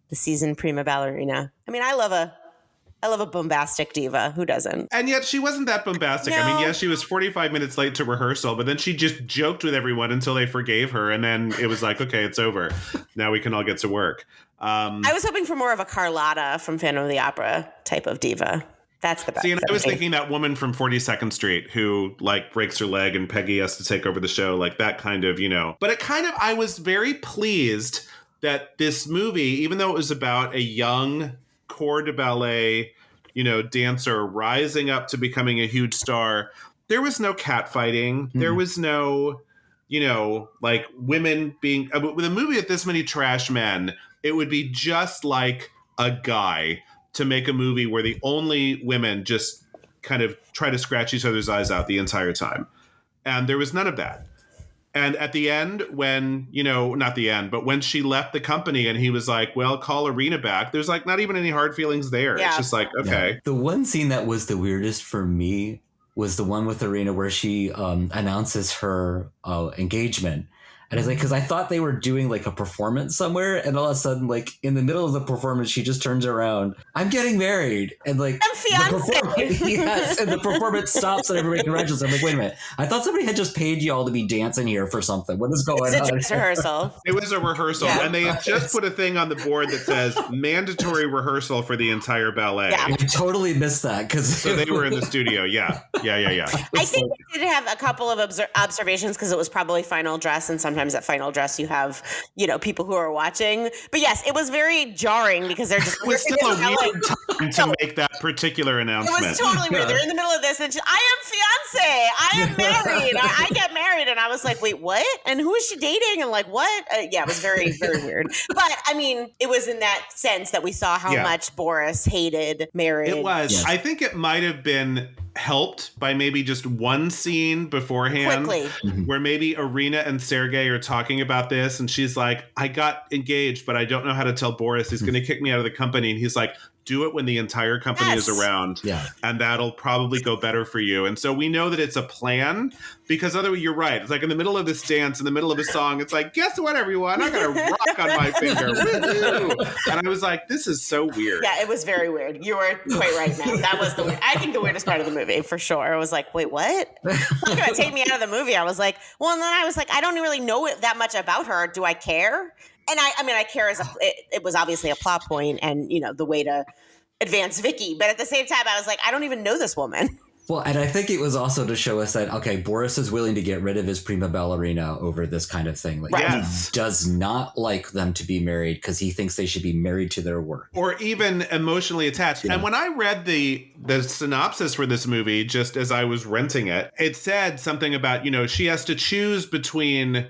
Speaker 2: the seasoned prima ballerina. I mean, I love a bombastic diva. Who doesn't?
Speaker 1: And yet she wasn't that bombastic.
Speaker 2: No.
Speaker 1: I mean, yes, she was 45 minutes late to rehearsal, but then she just joked with everyone until they forgave her. And then it was like, okay, it's over. Now we can all get to work.
Speaker 2: I was hoping for more of a Carlotta from Phantom of the Opera type of diva. That's the best.
Speaker 1: See, and I was thinking that woman from 42nd Street who like breaks her leg and Peggy has to take over the show, like that kind of, But I was very pleased that this movie, even though it was about a young corps de ballet, dancer rising up to becoming a huge star, there was no catfighting. Mm-hmm. There was no, like women being with a movie with this many trash men. It would be just like a guy to make a movie where the only women just kind of try to scratch each other's eyes out the entire time. And there was none of that. And at the end, when, not the end, but when she left the company and he was like, well, call Irina back, there's like not even any hard feelings there. Yeah. It's just like, okay.
Speaker 4: Yeah. The one scene that was the weirdest for me was the one with Irina where she announces her engagement. And it's like, because I thought they were doing like a performance somewhere, and all of a sudden, like in the middle of the performance, she just turns around. I'm getting married, and like yes, and the performance stops, and everybody congratulates. I'm like, wait a minute, I thought somebody had just paid y'all to be dancing here for something. What is going on?
Speaker 2: It's a rehearsal.
Speaker 1: It was a rehearsal, and they had just put a thing on the board that says mandatory rehearsal for the entire ballet.
Speaker 4: Yeah. I totally missed that
Speaker 1: so they were in the studio. Yeah.
Speaker 2: I think we did have a couple of observations because it was probably final dress, and sometimes at final dress you have people who are watching, but yes, it was very jarring because they're just
Speaker 1: it was still a weird time to make that particular announcement.
Speaker 2: It was totally weird. They're in the middle of this and I am married, I get married, and I was like, wait, what? And who is she dating? And like, what? It was very, very weird. But I mean, it was in that sense that we saw how much Boris hated marriage.
Speaker 1: It was. Yes. I think it might have been helped by maybe just one scene beforehand where maybe Irina and Sergei are talking about this and she's like, I got engaged, but I don't know how to tell Boris. He's going to kick me out of the company. And he's like, do it when the entire company is around. Yeah. And that'll probably go better for you. And so we know that it's a plan because otherwise you're right. It's like in the middle of this dance, in the middle of a song, it's like, guess what, everyone? I got a rock on my finger. Woo-hoo! And I was like, this is so weird.
Speaker 2: Yeah, it was very weird. You were quite right, man. That was I think the weirdest part of the movie for sure. I was like, wait, what? You're going to take me out of the movie. I was like, well, and then I was like, I don't really know that much about her. Do I care? And I mean, I care it was obviously a plot point and, the way to advance Vicky. But at the same time, I was like, I don't even know this woman.
Speaker 4: Well, and I think it was also to show us that, okay, Boris is willing to get rid of his prima ballerina over this kind of thing. Like, he does not like them to be married because he thinks they should be married to their work.
Speaker 1: Or even emotionally attached. Yeah. And when I read the synopsis for this movie, just as I was renting it, it said something about, she has to choose between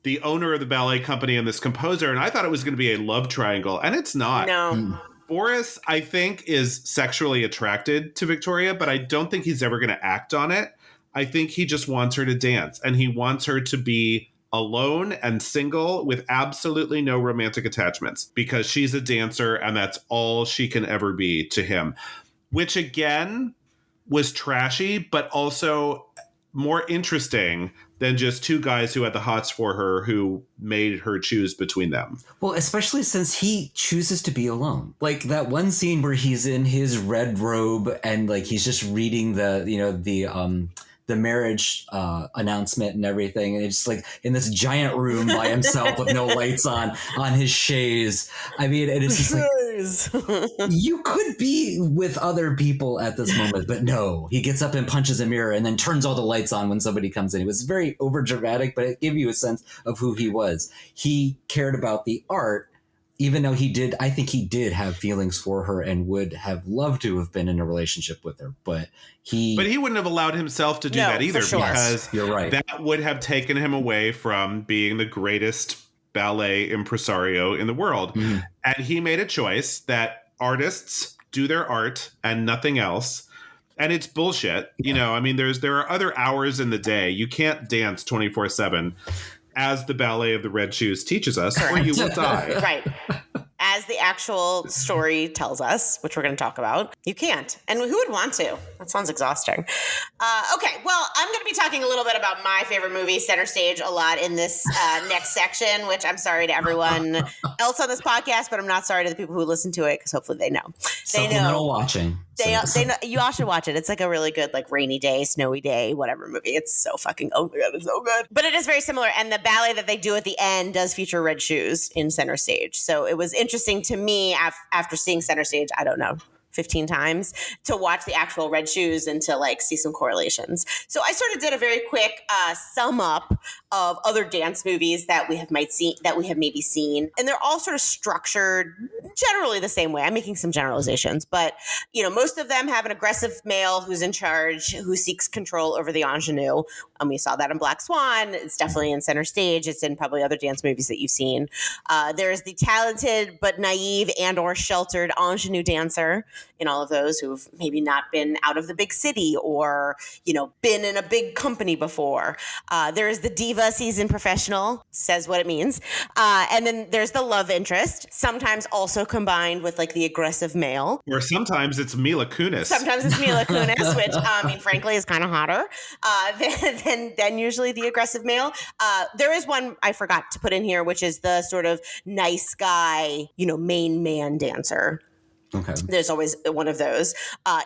Speaker 1: the owner of the ballet company and this composer. And I thought it was going to be a love triangle. And it's not.
Speaker 2: No.
Speaker 1: Boris, I think, is sexually attracted to Victoria, but I don't think he's ever going to act on it. I think he just wants her to dance, and he wants her to be alone and single with absolutely no romantic attachments because she's a dancer and that's all she can ever be to him, which again was trashy, but also more interesting than just two guys who had the hots for her who made her choose between them.
Speaker 4: Well, especially since he chooses to be alone. Like that one scene where he's in his red robe and like he's just reading the marriage announcement and everything. And it's like in this giant room by himself with no lights on his chaise. I mean, and it's just like, you could be with other people at this moment, but no, he gets up and punches a mirror and then turns all the lights on when somebody comes in. It was very over dramatic, but it gave you a sense of who he was. He cared about the art, even though I think he did have feelings for her and would have loved to have been in a relationship with her, but he wouldn't
Speaker 1: have allowed himself to do that either because
Speaker 4: you're right.
Speaker 1: That would have taken him away from being the greatest ballet impresario in the world. Mm-hmm. And he made a choice that artists do their art and nothing else. And it's bullshit. Yeah. I mean, there are other hours in the day. You can't dance 24/7. As the Ballet of the Red Shoes teaches us, or you will die.
Speaker 2: Right. As the actual story tells us, which we're going to talk about, you can't. And who would want to? That sounds exhausting. Okay, well, I'm going to be talking a little bit about my favorite movie, Center Stage, a lot in this next section, which I'm sorry to everyone else on this podcast, but I'm not sorry to the people who listen to it because hopefully they know.
Speaker 4: Supplemental watching.
Speaker 2: They know, you all should watch it. It's like a really good, like rainy day, snowy day, whatever movie. It's so fucking, oh my God, it's so good. But it is very similar. And the ballet that they do at the end does feature Red Shoes in Center Stage. So it was interesting to me after seeing Center Stage, I don't know, 15 times to watch the actual Red Shoes and to like see some correlations. So I sort of did a very quick sum up of other dance movies that we have maybe seen. And they're all sort of structured generally the same way. I'm making some generalizations, but most of them have an aggressive male who's in charge, who seeks control over the ingenue. And we saw that in Black Swan. It's definitely in Center Stage. It's in probably other dance movies that you've seen. There's the talented but naive and or sheltered ingenue dancer in all of those who've maybe not been out of the big city or, been in a big company before. There's the diva seasoned professional, says what it means. And then there's the love interest, sometimes also combined with like the aggressive male.
Speaker 1: Or sometimes it's Mila Kunis.
Speaker 2: Which, frankly, is kind of hotter than usually the aggressive male. There is one I forgot to put in here, which is the sort of nice guy, main man dancer.
Speaker 4: Okay.
Speaker 2: There's always one of those.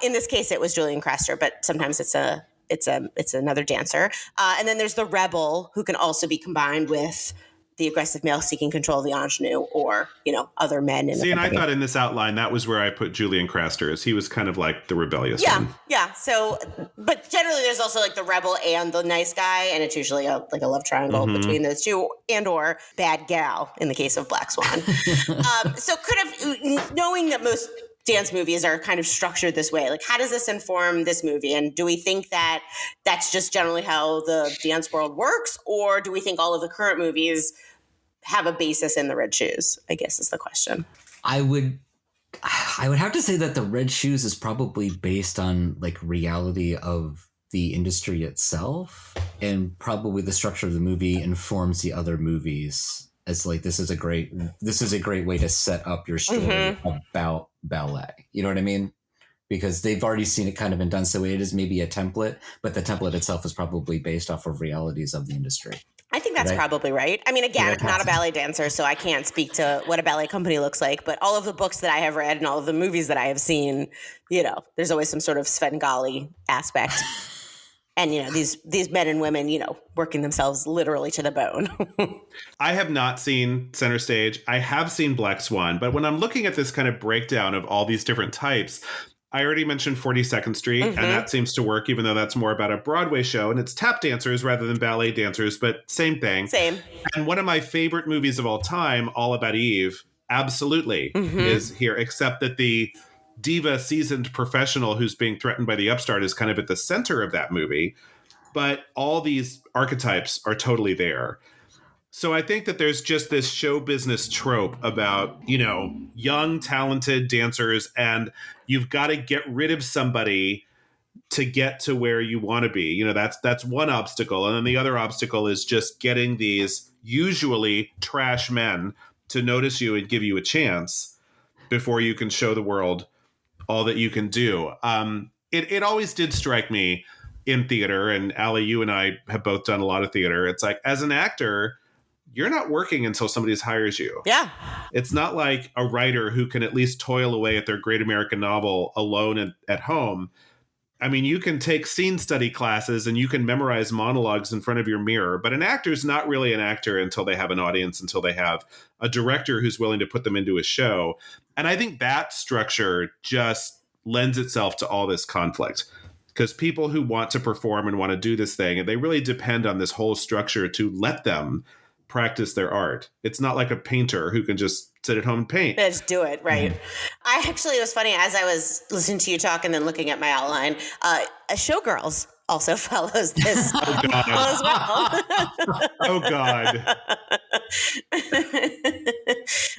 Speaker 2: In this case, it was Julian Craster, but sometimes it's another dancer. And then there's the rebel who can also be combined with the aggressive male seeking control of the ingenue or, other men.
Speaker 1: And I thought in this outline, that was where I put Julian Craster as he was kind of like the rebellious one.
Speaker 2: Yeah. So, but generally there's also like the rebel and the nice guy. And it's usually a love triangle between those two and or bad gal in the case of Black Swan. So knowing that most dance movies are kind of structured this way, like how does this inform this movie? And do we think that that's just generally how the dance world works? Or do we think all of the current movies have a basis in the Red Shoes, I guess is the question.
Speaker 4: I would I would have to say that the Red Shoes is probably based on like reality of the industry itself, and probably the structure of the movie informs the other movies as like this is a great way to set up your story about ballet. You know what I mean? Because they've already seen it kind of been done, so it is maybe a template, but the template itself is probably based off of realities of the industry.
Speaker 2: I think that's probably right. I mean, again, I'm not a ballet dancer, so I can't speak to what a ballet company looks like, but all of the books that I have read and all of the movies that I have seen, there's always some sort of Svengali aspect. And, these men and women, working themselves literally to the bone.
Speaker 1: I have not seen Center Stage. I have seen Black Swan, but when I'm looking at this kind of breakdown of all these different types, I already mentioned 42nd Street, and that seems to work, even though that's more about a Broadway show, and it's tap dancers rather than ballet dancers, but same thing.
Speaker 2: Same.
Speaker 1: And one of my favorite movies of all time, All About Eve, absolutely is here, except that the diva seasoned professional who's being threatened by the upstart is kind of at the center of that movie. But all these archetypes are totally there. So I think that there's just this show business trope about, young, talented dancers, and you've got to get rid of somebody to get to where you want to be. That's one obstacle. And then the other obstacle is just getting these usually trash men to notice you and give you a chance before you can show the world all that you can do. It always did strike me in theater, and Allie, you and I have both done a lot of theater. It's like, as an actor, you're not working until somebody hires you.
Speaker 2: Yeah.
Speaker 1: It's not like a writer who can at least toil away at their great American novel alone at home. I mean, you can take scene study classes and you can memorize monologues in front of your mirror, but an actor's not really an actor until they have an audience, until they have a director who's willing to put them into a show. And I think that structure just lends itself to all this conflict, because people who want to perform and want to do this thing, and they really depend on this whole structure to let them practice their art. It's not like a painter who can just sit at home and paint.
Speaker 2: Just do it, right? It was funny, as I was listening to you talk and then looking at my outline, Showgirls also follows this as well.
Speaker 1: Oh, God.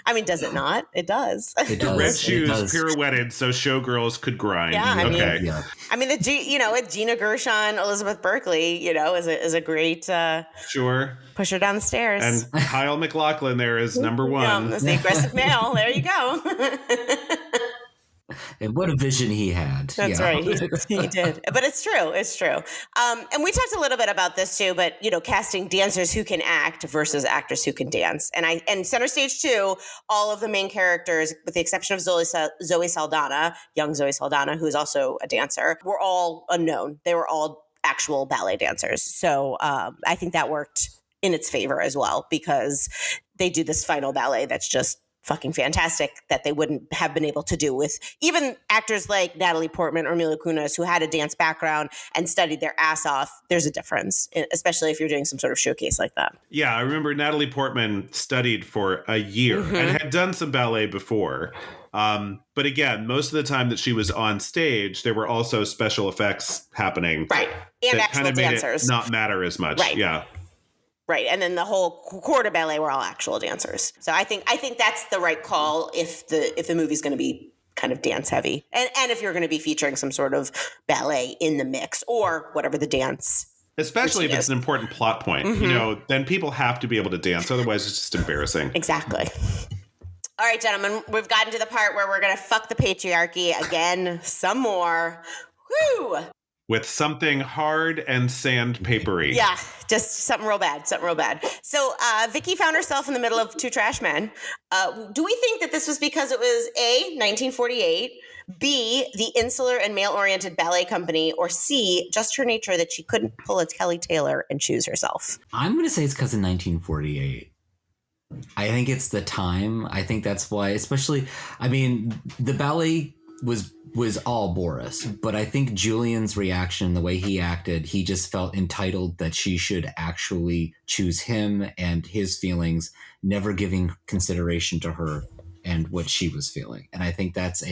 Speaker 2: I mean, does it not? It does.
Speaker 4: It does.
Speaker 1: The Red Shoes pirouetted so Showgirls could grind.
Speaker 2: Yeah,
Speaker 1: I
Speaker 2: mean, with Gina Gershon, Elizabeth Berkley, is a great
Speaker 1: sure
Speaker 2: push her down the stairs.
Speaker 1: And Kyle MacLachlan there is number one.
Speaker 2: That's the aggressive male. There you go.
Speaker 4: And what a vision he had.
Speaker 2: That's right. He did. But it's true. It's true. And we talked a little bit about this too, but, casting dancers who can act versus actors who can dance. And Center Stage 2, all of the main characters, with the exception of Zoe Saldana, young Zoe Saldana, who's also a dancer, were all unknown. They were all actual ballet dancers. So I think that worked in its favor as well, because they do this final ballet that's just fucking fantastic that they wouldn't have been able to do with even actors like Natalie Portman or Mila Kunis, who had a dance background and studied their ass off. There's a difference, especially if you're doing some sort of showcase like that.
Speaker 1: Yeah, I remember Natalie Portman studied for a year and had done some ballet before. But again, most of the time that she was on stage, there were also special effects happening.
Speaker 2: Right. And
Speaker 1: that
Speaker 2: actual
Speaker 1: kind of
Speaker 2: dancers.
Speaker 1: made it not matter as much.
Speaker 2: Right.
Speaker 1: Yeah.
Speaker 2: Right. And then the whole quarter ballet were all actual dancers. So I think that's the right call if the movie's going to be kind of dance heavy. And if you're going to be featuring some sort of ballet in the mix or whatever the dance.
Speaker 1: Especially if it's an important plot point, then people have to be able to dance. Otherwise, it's just embarrassing.
Speaker 2: Exactly. All right, gentlemen, we've gotten to the part where we're going to fuck the patriarchy again, some more. Woo!
Speaker 1: With something hard and sandpapery.
Speaker 2: Yeah, just something real bad. So Vicky found herself in the middle of two trash men. Do we think that this was because it was A, 1948, B, the insular and male-oriented ballet company, or C, just her nature that she couldn't pull a Kelly Taylor and choose herself?
Speaker 4: I'm going to say it's because of 1948. I think it's the time. I think that's why, especially, I mean, the ballet was all Boris, but I think Julian's reaction, the way he acted, he just felt entitled that she should actually choose him and his feelings, never giving consideration to her and what she was feeling. And I think that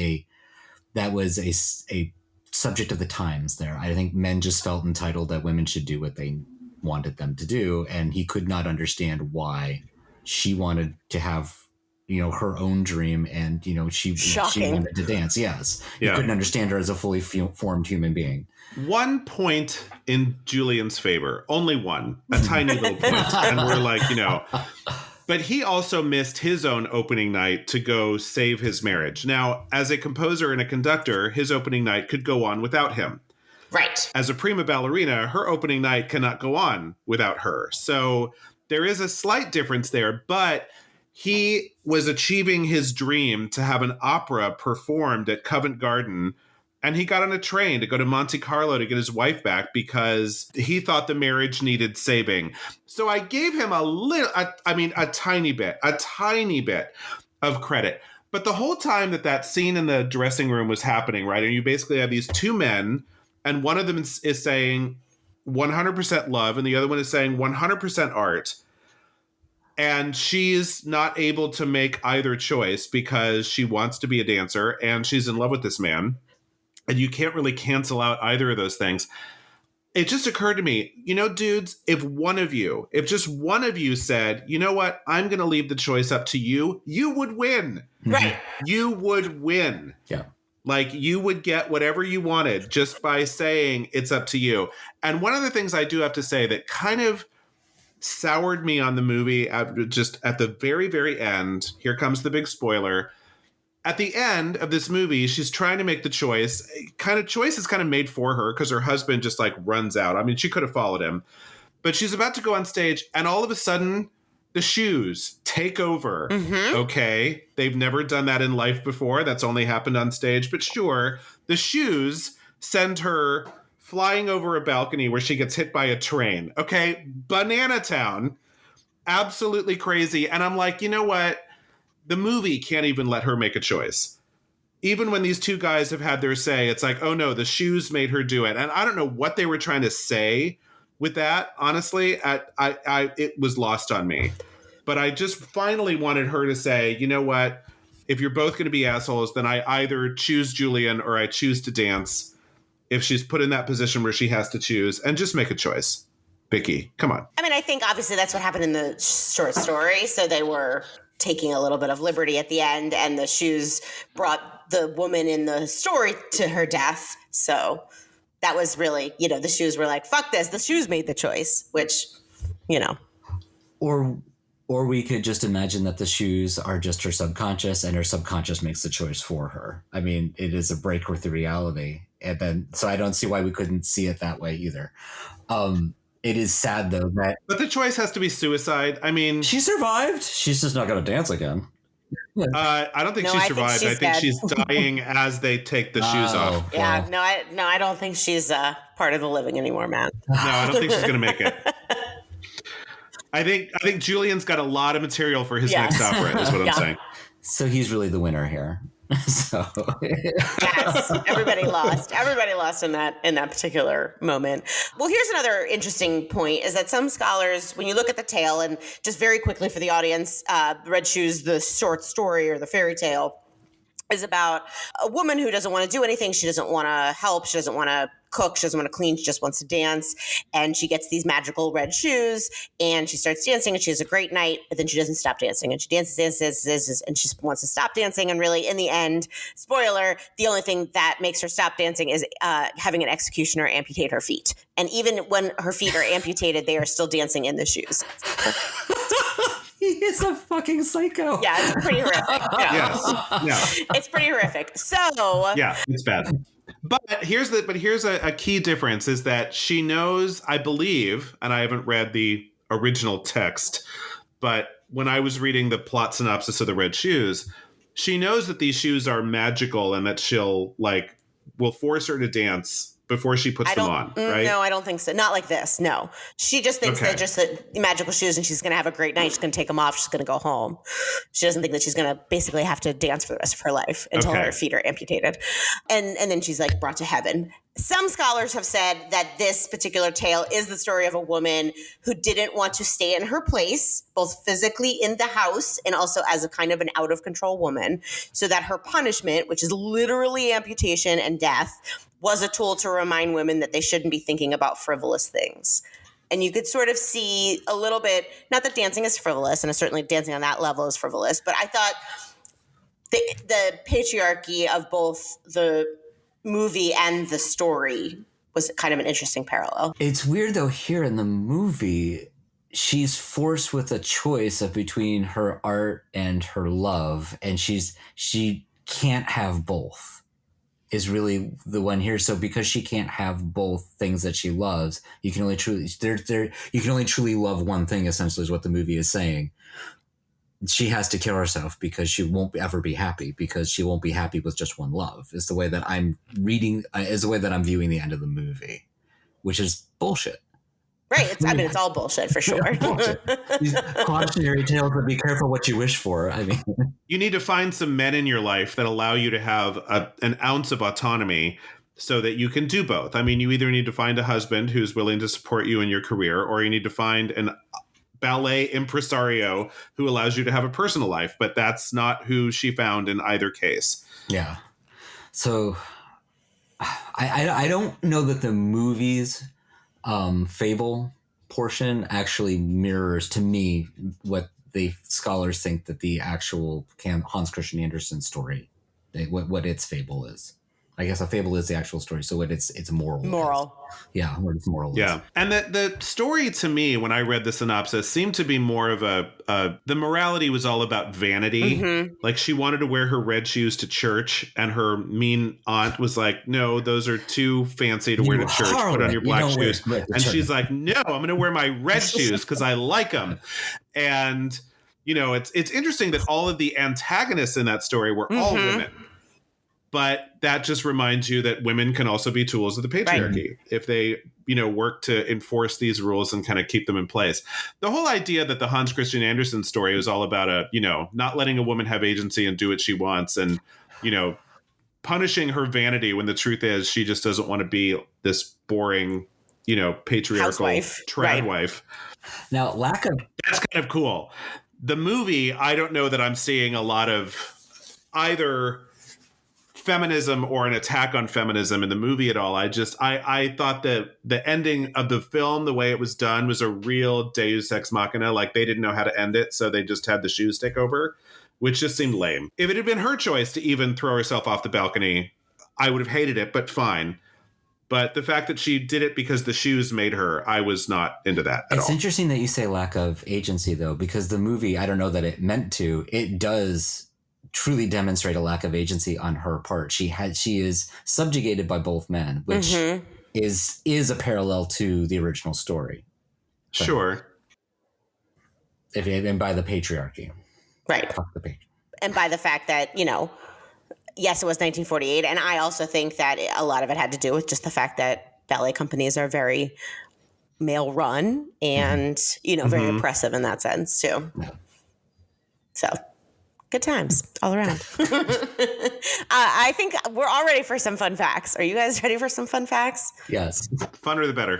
Speaker 4: was a subject of the times there. I think men just felt entitled that women should do what they wanted them to do, and he could not understand why she wanted to have her own dream, and she wanted to dance. Yes, you couldn't understand her as a fully formed human being.
Speaker 1: 1 point in Julian's favor, only one, a tiny little point, and we're like, But he also missed his own opening night to go save his marriage. Now, as a composer and a conductor, his opening night could go on without him.
Speaker 2: Right.
Speaker 1: As a prima ballerina, her opening night cannot go on without her. So there is a slight difference there, but he was achieving his dream to have an opera performed at Covent Garden. And he got on a train to go to Monte Carlo to get his wife back because he thought the marriage needed saving. So I gave him a tiny bit of credit. But the whole time that scene in the dressing room was happening, right? And you basically have these two men, and one of them is saying 100% love, and the other one is saying 100% art. And she's not able to make either choice because she wants to be a dancer and she's in love with this man. And you can't really cancel out either of those things. It just occurred to me, dudes, if just one of you said, you know what, I'm going to leave the choice up to you, you would win.
Speaker 2: Right.
Speaker 1: You would win.
Speaker 4: Yeah.
Speaker 1: Like you would get whatever you wanted just by saying it's up to you. And one of the things I do have to say that kind of soured me on the movie, just at the very, very end, here comes the big spoiler. At the end of this movie, she's trying to make the choice. Choice is kind of made for her because her husband just runs out. I mean, she could have followed him, but she's about to go on stage, and all of a sudden, the shoes take over. Mm-hmm. Okay, they've never done that in life before. That's only happened on stage. But sure, the shoes send her flying over a balcony where she gets hit by a train. Okay, Banana Town, absolutely crazy. And I'm like, you know what? The movie can't even let her make a choice. Even when these two guys have had their say, it's like, oh no, the shoes made her do it. And I don't know what they were trying to say with that. Honestly, it was lost on me. But I just finally wanted her to say, you know what? If you're both going to be assholes, then I either choose Julian or I choose to dance. If she's put in that position where she has to choose, and just make a choice. Vicky, come on.
Speaker 2: I mean, I think obviously that's what happened in the short story. So they were taking a little bit of liberty at the end, and the shoes brought the woman in the story to her death. So that was really, the shoes were like, fuck this. The shoes made the choice, which,
Speaker 4: Or we could just imagine that the shoes are just her subconscious, and her subconscious makes the choice for her. I mean, it is a break with the reality. And then, so I don't see why we couldn't see it that way either. It is sad, though,
Speaker 1: but the choice has to be suicide. I mean,
Speaker 4: she survived. She's just not going to dance again.
Speaker 1: I don't think she survived. I think she's dying as they take the shoes off.
Speaker 2: Yeah, well. I don't think she's part of the living anymore, man.
Speaker 1: No, I don't think she's going to make it. I think Julian's got a lot of material for his next opera, is what I'm saying.
Speaker 4: So he's really the winner here. So
Speaker 2: yes, everybody lost. Everybody lost in that particular moment. Well, here's another interesting point: is that some scholars, when you look at the tale, and just very quickly for the audience, Red Shoes, the short story or the fairy tale, is about a woman who doesn't want to do anything. She doesn't want to help. She doesn't want to cook. She doesn't want to clean. She just wants to dance. And she gets these magical red shoes and she starts dancing and she has a great night, but then she doesn't stop dancing and she dances, and she wants to stop dancing. And really in the end, spoiler, the only thing that makes her stop dancing is having an executioner amputate her feet. And even when her feet are amputated, they are still dancing in the shoes.
Speaker 4: He is a fucking psycho.
Speaker 2: Yeah, it's pretty horrific.
Speaker 1: Yes.
Speaker 2: It's pretty horrific. So
Speaker 1: yeah, it's bad. But here's a key difference is that she knows, I believe, and I haven't read the original text, but when I was reading the plot synopsis of the Red Shoes, she knows that these shoes are magical and that will force her to dance before she puts them on, right?
Speaker 2: No, I don't think so. Not like this. No. She just thinks that just the magical shoes and she's going to have a great night. She's going to take them off. She's going to go home. She doesn't think that she's going to basically have to dance for the rest of her life until her feet are amputated. And then she's brought to heaven. Some scholars have said that this particular tale is the story of a woman who didn't want to stay in her place, both physically in the house and also as a kind of an out of control woman, so that her punishment, which is literally amputation and death, was a tool to remind women that they shouldn't be thinking about frivolous things. And you could sort of see a little bit, not that dancing is frivolous, and certainly dancing on that level is frivolous, but I thought the patriarchy of both the movie and the story was kind of an interesting parallel.
Speaker 4: It's weird, though, here in the movie, she's forced with a choice of between her art and her love, and she can't have both. Is really the one here. So because she can't have both things that she loves, you can only truly love one thing, essentially, is what the movie is saying. She has to kill herself because she won't ever be happy, because she won't be happy with just one love, is the way that I'm reading, is the way that I'm viewing the end of the movie, which is bullshit.
Speaker 2: Right. It's all bullshit for sure.
Speaker 4: Bullshit. These cautionary tales of be careful what you wish for. I mean,
Speaker 1: you need to find some men in your life that allow you to have an ounce of autonomy so that you can do both. I mean, you either need to find a husband who's willing to support you in your career, or you need to find an ballet impresario who allows you to have a personal life. But that's not who she found in either case.
Speaker 4: Yeah. So I don't know that the movie's fable portion actually mirrors, to me, what the scholars think that the actual Hans Christian Andersen story, what its fable is. I guess a fable is the actual story, so what its moral. Yeah, what its moral is.
Speaker 1: Yeah, and the story to me, when I read the synopsis, seemed to be more of the morality was all about vanity. Mm-hmm. Like, she wanted to wear her red shoes to church, and her mean aunt was like, "No, those are too fancy to wear to church. Put on your black shoes." And she's like, "No, I'm going to wear my red shoes because I like them." And it's interesting that all of the antagonists in that story were all women. But that just reminds you that women can also be tools of the patriarchy, right, if they, work to enforce these rules and kind of keep them in place. The whole idea that the Hans Christian Andersen story was all about not letting a woman have agency and do what she wants, and, punishing her vanity, when the truth is she just doesn't want to be this boring, patriarchal trad wife.
Speaker 4: Now,
Speaker 1: that's kind of cool. The movie, I don't know that I'm seeing a lot of either feminism or an attack on feminism in the movie at all. I thought that the ending of the film, the way it was done, was a real deus ex machina. Like, they didn't know how to end it, so they just had the shoes take over, which just seemed lame. If it had been her choice to even throw herself off the balcony, I would have hated it, but fine. But the fact that she did it because the shoes made her, I was not into that at all.
Speaker 4: It's interesting that you say lack of agency, though, because the movie, I don't know that it meant to, it does truly demonstrate a lack of agency on her part. She is subjugated by both men, which is a parallel to the original story.
Speaker 1: Sure.
Speaker 4: And by the patriarchy.
Speaker 2: Right. And by the fact that, yes, it was 1948. And I also think that a lot of it had to do with just the fact that ballet companies are very male run and, very oppressive in that sense too. Yeah. So good times all around. I think we're all ready for some fun facts. Are you guys ready for some fun facts?
Speaker 4: Yes.
Speaker 1: Funner the better.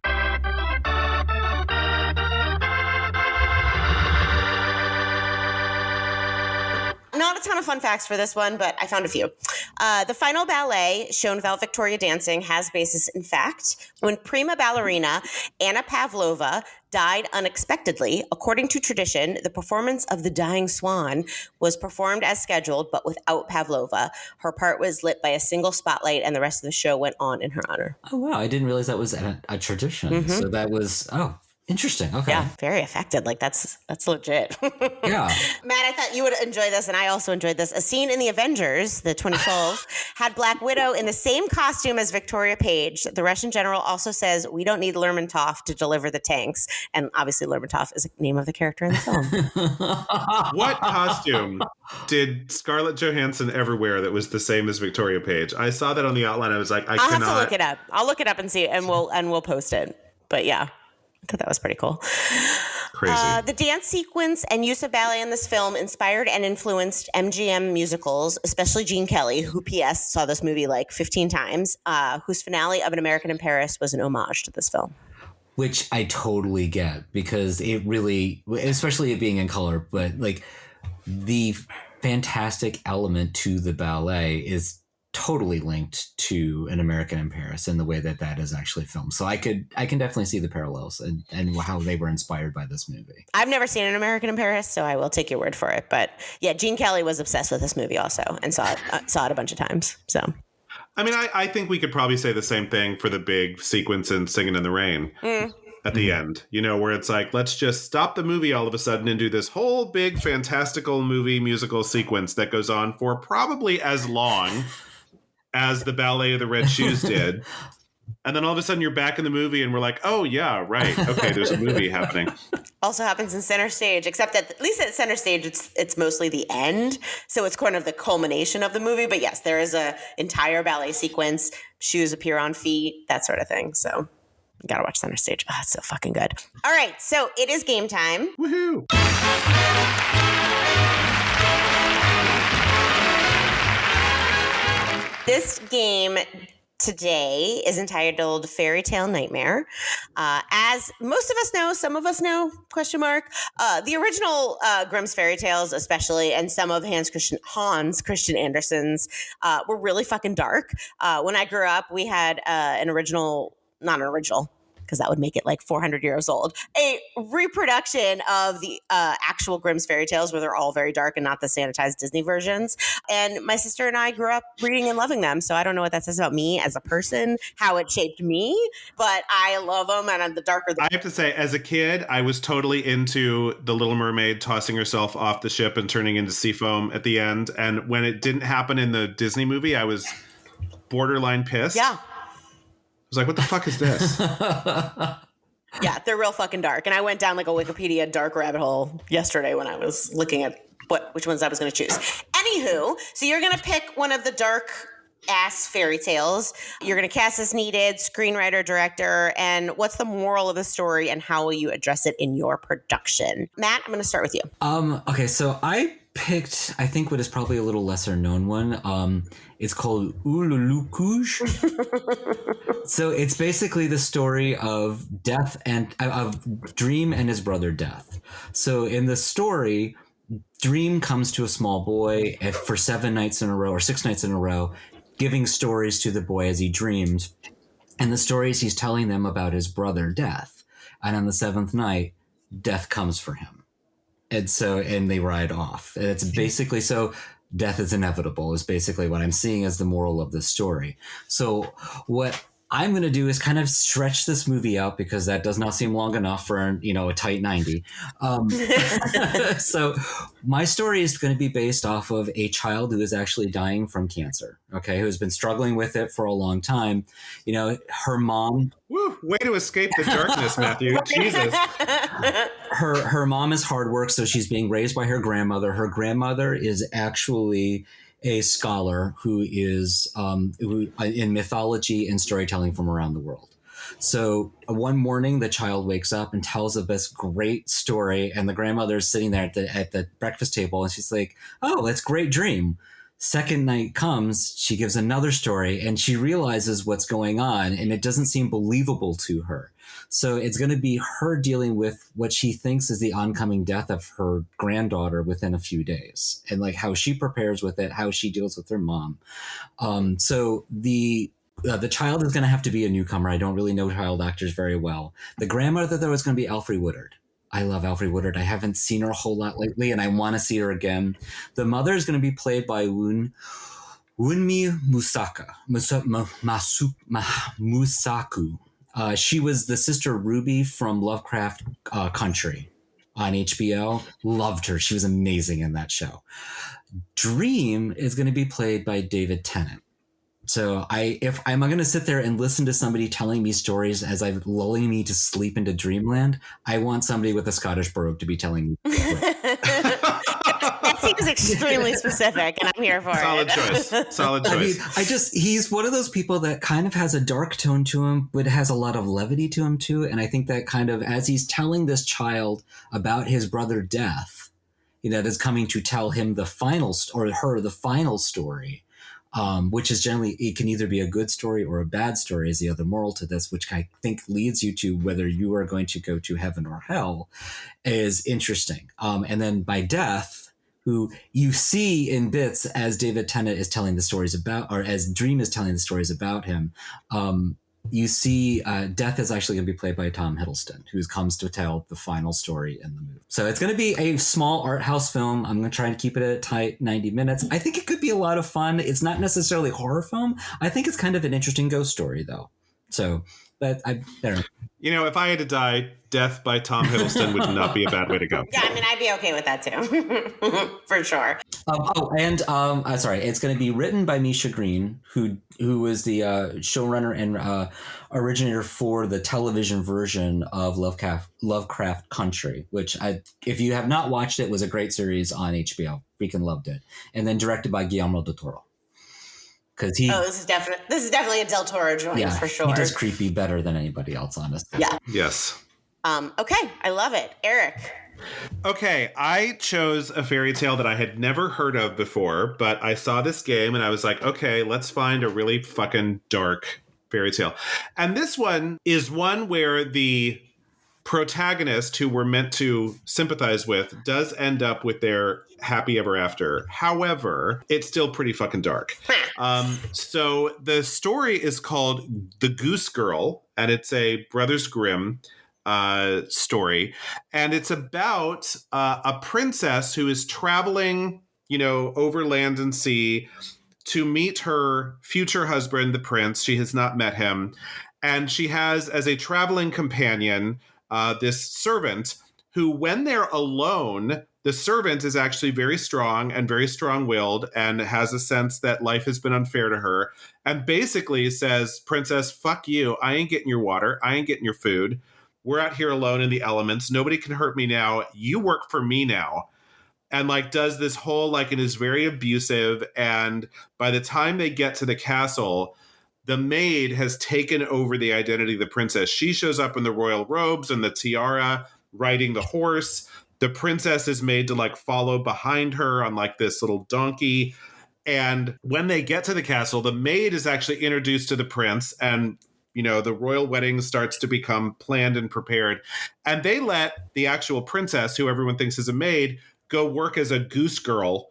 Speaker 2: Not a ton of fun facts for this one, but I found a few. The final ballet shown without Victoria dancing has basis in fact. When prima ballerina Anna Pavlova died unexpectedly, according to tradition, the performance of The Dying Swan was performed as scheduled, but without Pavlova. Her part was lit by a single spotlight, and the rest of the show went on in her honor.
Speaker 4: Oh, wow. I didn't realize that was a tradition. Mm-hmm. So that was, interesting. Okay.
Speaker 2: Yeah, very affected. Like, that's legit.
Speaker 4: Yeah.
Speaker 2: Matt, I thought you would enjoy this, and I also enjoyed this. A scene in The Avengers, the 2012, had Black Widow in the same costume as Victoria Page. The Russian general also says, "We don't need Lermontov to deliver the tanks." And obviously Lermontov is the name of the character in the film.
Speaker 1: What costume did Scarlett Johansson ever wear that was the same as Victoria Page? I saw that on the outline. I was like, I'll
Speaker 2: have to look it up. I'll look it up and see, and we'll post it. But yeah. I thought that was pretty cool.
Speaker 1: Crazy.
Speaker 2: The dance sequence and use of ballet in this film inspired and influenced MGM musicals, especially Gene Kelly, who P.S. saw this movie like 15 times, whose finale of An American in Paris was an homage to this film.
Speaker 4: Which I totally get, because it really, especially it being in color, but like the fantastic element to the ballet is totally linked to An American in Paris in the way that that is actually filmed. So I can definitely see the parallels and how they were inspired by this movie.
Speaker 2: I've never seen An American in Paris, so I will take your word for it. But yeah, Gene Kelly was obsessed with this movie also and saw it a bunch of times. So,
Speaker 1: I mean, I think we could probably say the same thing for the big sequence in Singing in the Rain. At the end, where it's like, let's just stop the movie all of a sudden and do this whole big fantastical movie musical sequence that goes on for probably as long as the Ballet of the Red Shoes did. And then all of a sudden you're back in the movie and we're like, oh yeah, right. Okay, there's a movie happening.
Speaker 2: Also happens in Center Stage, except that at least at Center Stage, it's mostly the end. So it's kind of the culmination of the movie. But yes, there is a entire ballet sequence. Shoes appear on feet, that sort of thing. So you gotta watch Center Stage. Oh, it's so fucking good. All right, so it is game time.
Speaker 1: Woohoo!
Speaker 2: This game today is entitled Fairy Tale Nightmare. As most of us know, some of us know, question mark, the original Grimm's fairy tales especially, and some of Hans Christian Andersen's were really fucking dark. When I grew up, we had not an original, because that would make it like 400 years old, a reproduction of the actual Grimm's fairy tales where they're all very dark and not the sanitized Disney versions. And my sister and I grew up reading and loving them. So I don't know what that says about me as a person, how it shaped me, but I love them. And the darker
Speaker 1: I have to say, as a kid, I was totally into the Little Mermaid tossing herself off the ship and turning into sea foam at the end. And when it didn't happen in the Disney movie, I was borderline pissed.
Speaker 2: Yeah.
Speaker 1: I was like, what the fuck is this?
Speaker 2: Yeah, they're real fucking dark. And I went down like a Wikipedia dark rabbit hole yesterday when I was looking at which ones I was going to choose. Anywho, so you're going to pick one of the dark ass fairy tales. You're going to cast as needed, screenwriter, director, and what's the moral of the story and how will you address it in your production? Matt, I'm going to start with you.
Speaker 4: Okay, so I picked, I think, what is probably a little lesser known one. It's called Ululukuj. So it's basically the story of Death and of Dream and his brother Death. So in the story, Dream comes to a small boy for 7 nights in a row or 6 nights in a row, giving stories to the boy as he dreamed. And the stories he's telling them about his brother Death. And on the 7th night, Death comes for him. And they ride off. And it's basically, so death is inevitable is basically what I'm seeing as the moral of this story. So what I'm going to do is kind of stretch this movie out because that does not seem long enough for, a tight 90. So my story is going to be based off of a child who is actually dying from cancer, okay, who's been struggling with it for a long time. Her mom...
Speaker 1: Woo, way to escape the darkness, Matthew. Jesus.
Speaker 4: Her mom is hard work, so she's being raised by her grandmother. Her grandmother is actually a scholar who is in mythology and storytelling from around the world. So one morning, the child wakes up and tells of this great story, and the grandmother is sitting there at the breakfast table, and she's like, "Oh, that's a great dream." Second night comes, she gives another story, and she realizes what's going on, and it doesn't seem believable to her. So it's going to be her dealing with what she thinks is the oncoming death of her granddaughter within a few days, and like how she prepares with it, how she deals with her mom. So the child is going to have to be a newcomer. I don't really know child actors very well. The grandmother, though, is going to be Alfre Woodard. I love Alfre Woodard. I haven't seen her a whole lot lately, and I want to see her again. The mother is going to be played by Wunmi Musaku. She was the sister Ruby from Lovecraft Country on HBO. Loved her. She was amazing in that show. Dream is going to be played by David Tennant. So if I'm going to sit there and listen to somebody telling me stories as I'm lulling me to sleep into dreamland, I want somebody with a Scottish brogue to be telling me.
Speaker 2: That seems extremely specific, and I'm here for
Speaker 1: Solid
Speaker 2: it.
Speaker 1: Solid choice.
Speaker 4: I mean, he's one of those people that kind of has a dark tone to him, but has a lot of levity to him too. And I think that kind of, as he's telling this child about his brother Death, that is coming to tell him the final story. Which is generally, it can either be a good story or a bad story is the other moral to this, which I think leads you to whether you are going to go to heaven or hell is interesting. And then by Death, who you see in bits as David Tennant is telling the stories about, or as Dream is telling the stories about him. You see Death is actually going to be played by Tom Hiddleston, who comes to tell the final story in the movie. So it's going to be a small art house film. I'm going to try and keep it at a tight 90 minutes. I think it could be a lot of fun. It's not necessarily a horror film. I think it's kind of an interesting ghost story, though. So, but there.
Speaker 1: You know, if I had to die, Death by Tom Hiddleston would not be a bad way to go.
Speaker 2: Yeah, I mean, I'd be okay with that too, for sure.
Speaker 4: Sorry, it's going to be written by Misha Green, who was the showrunner and originator for the television version of Lovecraft Country, which if you have not watched it, was a great series on HBO. Freaking loved it. And then directed by Guillermo del Toro. Because
Speaker 2: this is definitely a Del Toro joint for sure.
Speaker 4: He does creepy better than anybody else, honestly.
Speaker 2: Yeah.
Speaker 1: Yes.
Speaker 2: Okay, I love it, Eric.
Speaker 1: Okay, I chose a fairy tale that I had never heard of before, but I saw this game and I was like, okay, let's find a really fucking dark fairy tale. And this one is one where the protagonist, who we're meant to sympathize with, does end up with their happy ever after. However, it's still pretty fucking dark. So the story is called The Goose Girl, and it's a Brothers Grimm story. And it's about a princess who is traveling, over land and sea to meet her future husband, the prince. She has not met him. And she has, as a traveling companion, this servant who, when they're alone, the servant is actually very strong and very strong-willed and has a sense that life has been unfair to her, and basically says, princess, fuck you. I ain't getting your water. I ain't getting your food. We're out here alone in the elements. Nobody can hurt me now. You work for me now. And does this whole and is very abusive. And by the time they get to the castle, the maid has taken over the identity of the princess. She shows up in the royal robes and the tiara, riding the horse. The princess is made to follow behind her on this little donkey. And when they get to the castle, the maid is actually introduced to the prince, and the royal wedding starts to become planned and prepared. And they let the actual princess, who everyone thinks is a maid, go work as a goose girl,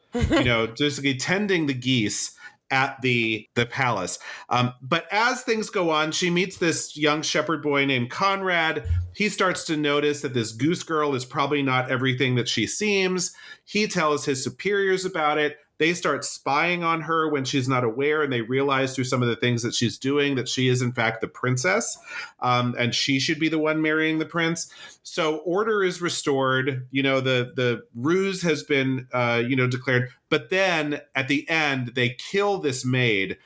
Speaker 1: just tending the geese at the palace. But as things go on, she meets this young shepherd boy named Conrad. He starts to notice that this goose girl is probably not everything that she seems. He tells his superiors about it. They start spying on her when she's not aware, and they realize through some of the things that she's doing that she is, in fact, the princess, and she should be the one marrying the prince. So order is restored. The ruse has been, declared. But then at the end, they kill this maid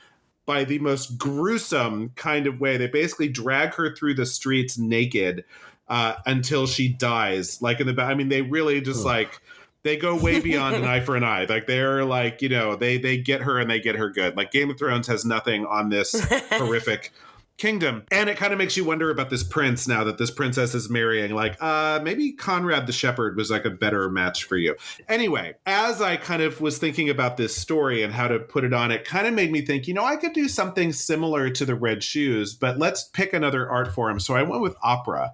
Speaker 1: by the most gruesome kind of way. They basically drag her through the streets naked until she dies. They really just they go way beyond an eye for an eye. They're they get her and they get her good. Game of Thrones has nothing on this horrific kingdom. And it kind of makes you wonder about this prince now that this princess is marrying. Maybe Conrad the Shepherd was a better match for you. Anyway, as I kind of was thinking about this story and how to put it on, it kind of made me think, I could do something similar to the Red Shoes, but let's pick another art form. So I went with opera.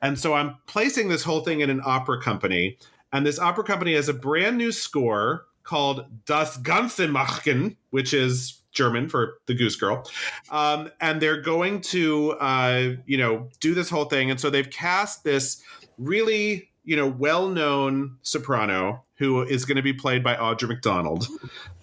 Speaker 1: And so I'm placing this whole thing in an opera company. And this opera company has a brand new score called Das Ganze Machen, which is German for the Goose Girl. And they're going to, do this whole thing. And so they've cast this really, well-known soprano who is going to be played by Audra McDonald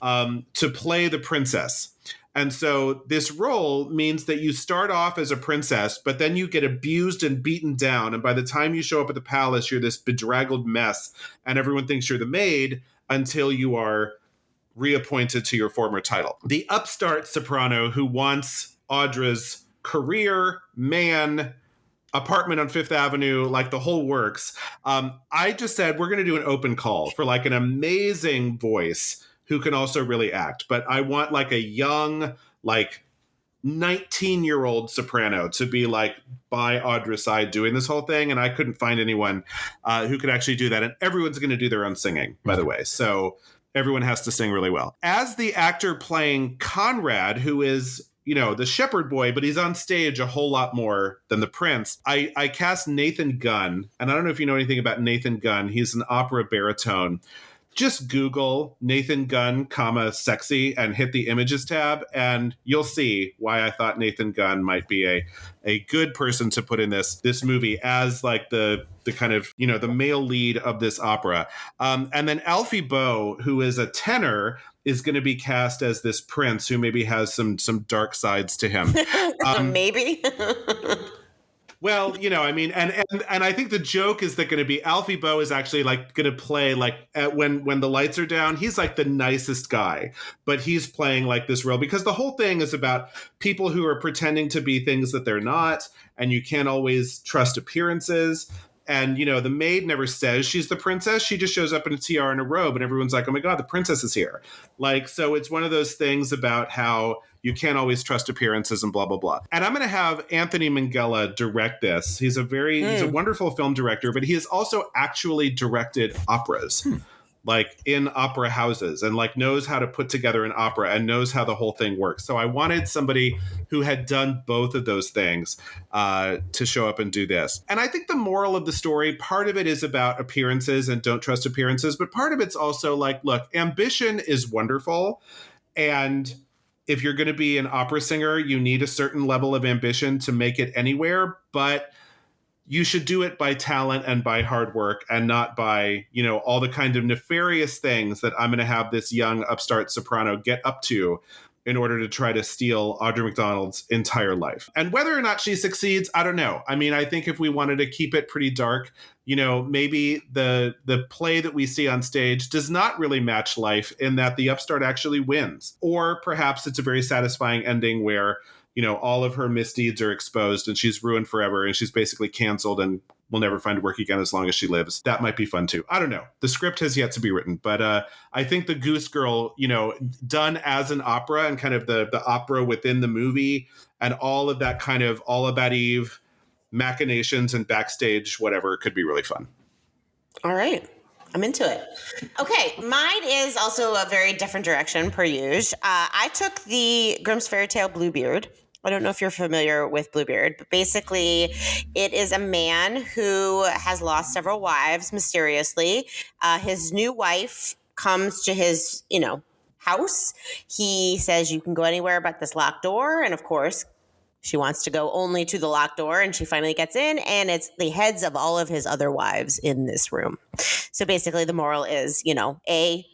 Speaker 1: to play the princess. And so this role means that you start off as a princess, but then you get abused and beaten down. And by the time you show up at the palace, you're this bedraggled mess. And everyone thinks you're the maid until you are reappointed to your former title. The upstart soprano who wants Audra's career, man, apartment on Fifth Avenue, the whole works. I just said, we're going to do an open call for an amazing voice who can also really act. But I want a young, 19-year-old soprano to be by Audra's side doing this whole thing. And I couldn't find anyone who could actually do that. And everyone's going to do their own singing, by the way. So everyone has to sing really well. As the actor playing Conrad, who is, the shepherd boy, but he's on stage a whole lot more than the prince, I cast Nathan Gunn. And I don't know if you know anything about Nathan Gunn. He's an opera baritone. just Google Nathan Gunn, comma, sexy and hit the images tab, and you'll see why I thought Nathan Gunn might be a good person to put in this movie as like the kind of, the male lead of this opera. And then Alfie Boe, who is a tenor, is going to be cast as this prince who maybe has some dark sides to him.
Speaker 2: Maybe.
Speaker 1: Well, and I think the joke is that going to be Alfie Boe is actually like going to play like when the lights are down, he's like the nicest guy, but he's playing like this role because the whole thing is about people who are pretending to be things that they're not, and you can't always trust appearances. And, the maid never says she's the princess. She just shows up in a tiara and a robe, and everyone's like, oh my God, the princess is here. Like, so it's one of those things about how you can't always trust appearances and blah, blah, blah. And I'm going to have Anthony Minghella direct this. He's a wonderful film director, but he has also actually directed operas. Like in opera houses, and like knows how to put together an opera and knows how the whole thing works. So I wanted somebody who had done both of those things to show up and do this. And I think the moral of the story, part of it is about appearances and don't trust appearances, but part of it's also like, look, ambition is wonderful. And if you're going to be an opera singer, you need a certain level of ambition to make it anywhere, but you should do it by talent and by hard work and not by, all the kind of nefarious things that I'm going to have this young upstart soprano get up to in order to try to steal Audra McDonald's entire life. And whether or not she succeeds, I don't know. I mean, I think if we wanted to keep it pretty dark, maybe the play that we see on stage does not really match life in that the upstart actually wins. Or perhaps it's a very satisfying ending where all of her misdeeds are exposed and she's ruined forever and she's basically canceled and will never find work again as long as she lives. That might be fun too. I don't know. The script has yet to be written, but I think the Goose Girl, done as an opera and kind of the opera within the movie and all of that kind of All About Eve machinations and backstage, whatever, could be really fun.
Speaker 2: All right. I'm into it. Okay, mine is also a very different direction per usual. I took the Grimm's Fairy Tale Bluebeard. I don't know if you're familiar with Bluebeard, but basically it is a man who has lost several wives mysteriously. His new wife comes to his, house. He says, you can go anywhere but this locked door. And of course, she wants to go only to the locked door, and she finally gets in, and it's the heads of all of his other wives in this room. So basically the moral is, A,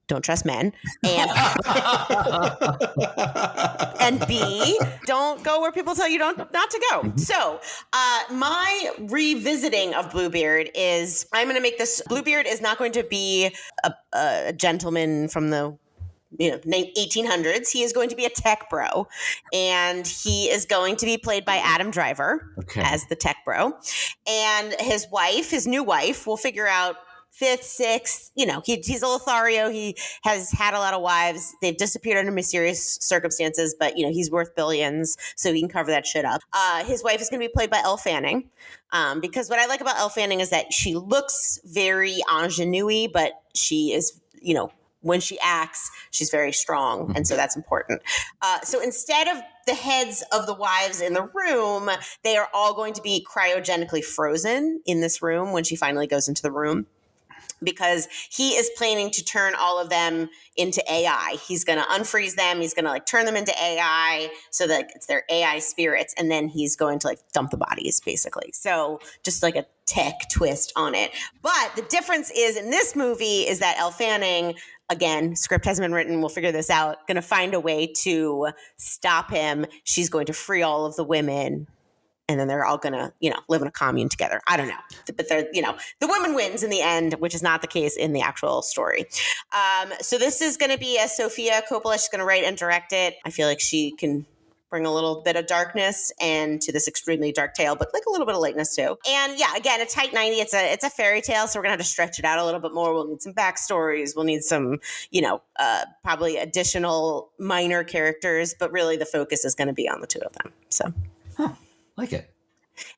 Speaker 2: don't trust men, and and B, don't go where people tell you not to go. So my revisiting of Bluebeard is, I'm going to make this, Bluebeard is not going to be a gentleman from the 1800s. He is going to be a tech bro, and he is going to be played by Adam Driver as the tech bro. And his new wife, will figure out fifth, sixth, he's a Lothario. He has had a lot of wives. They've disappeared under mysterious circumstances, but he's worth billions, so he can cover that shit up. His wife is going to be played by Elle Fanning, because what I like about Elle Fanning is that she looks very ingenue, but she is, when she acts, she's very strong. And so that's important. So instead of the heads of the wives in the room, they are all going to be cryogenically frozen in this room when she finally goes into the room, because he is planning to turn all of them into AI. He's going to unfreeze them. He's going to turn them into AI so that it's their AI spirits. And then he's going to dump the bodies, basically. So just like a tech twist on it. But the difference is in this movie is that Elle Fanning, again, script hasn't been written, we'll figure this out, going to find a way to stop him. She's going to free all of the women, and then they're all going to, live in a commune together. I don't know. But they're, the woman wins in the end, which is not the case in the actual story. So this is going to be a Sofia Coppola. She's going to write and direct it. I feel like she can bring a little bit of darkness and to this extremely dark tale, but a little bit of lightness too. And yeah, again, a tight 90. It's a fairy tale, so we're gonna have to stretch it out a little bit more. We'll need some backstories. We'll need some, probably additional minor characters, but really the focus is going to be on the two of them. So,
Speaker 4: like it.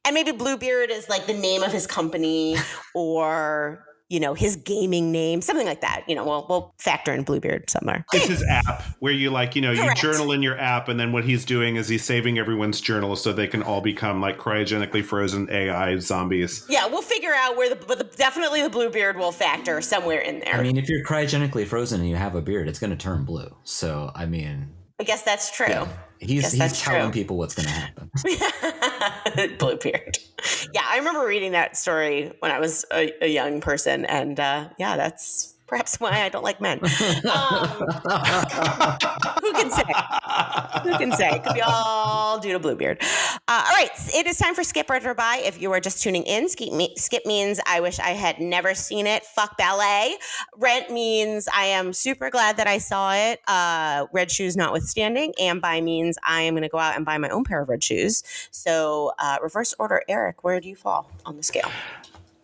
Speaker 2: And maybe Bluebeard is the name of his company, or his gaming name, something like that. We'll factor in Bluebeard somewhere.
Speaker 1: It's his app where you you
Speaker 2: Correct.
Speaker 1: journal in your app, and then what he's doing is he's saving everyone's journals so they can all become cryogenically frozen AI zombies.
Speaker 2: Yeah, we'll figure out where definitely the Bluebeard will factor somewhere in there.
Speaker 4: I mean, if you're cryogenically frozen and you have a beard, it's going to turn blue. So, I mean,
Speaker 2: I guess that's true.
Speaker 4: yeah, he's telling people what's going to happen.
Speaker 2: Bluebeard. Yeah, I remember reading that story when I was a young person, and that's perhaps why I don't like men. Who can say? Who can say? Could be all due to Bluebeard. All right, it is time for Skip, Rent, or Buy. If you are just tuning in, skip means I wish I had never seen it. Fuck ballet. Rent means I am super glad that I saw it. Red shoes notwithstanding. And buy means I am going to go out and buy my own pair of red shoes. So reverse order, Eric, where do you fall on the scale?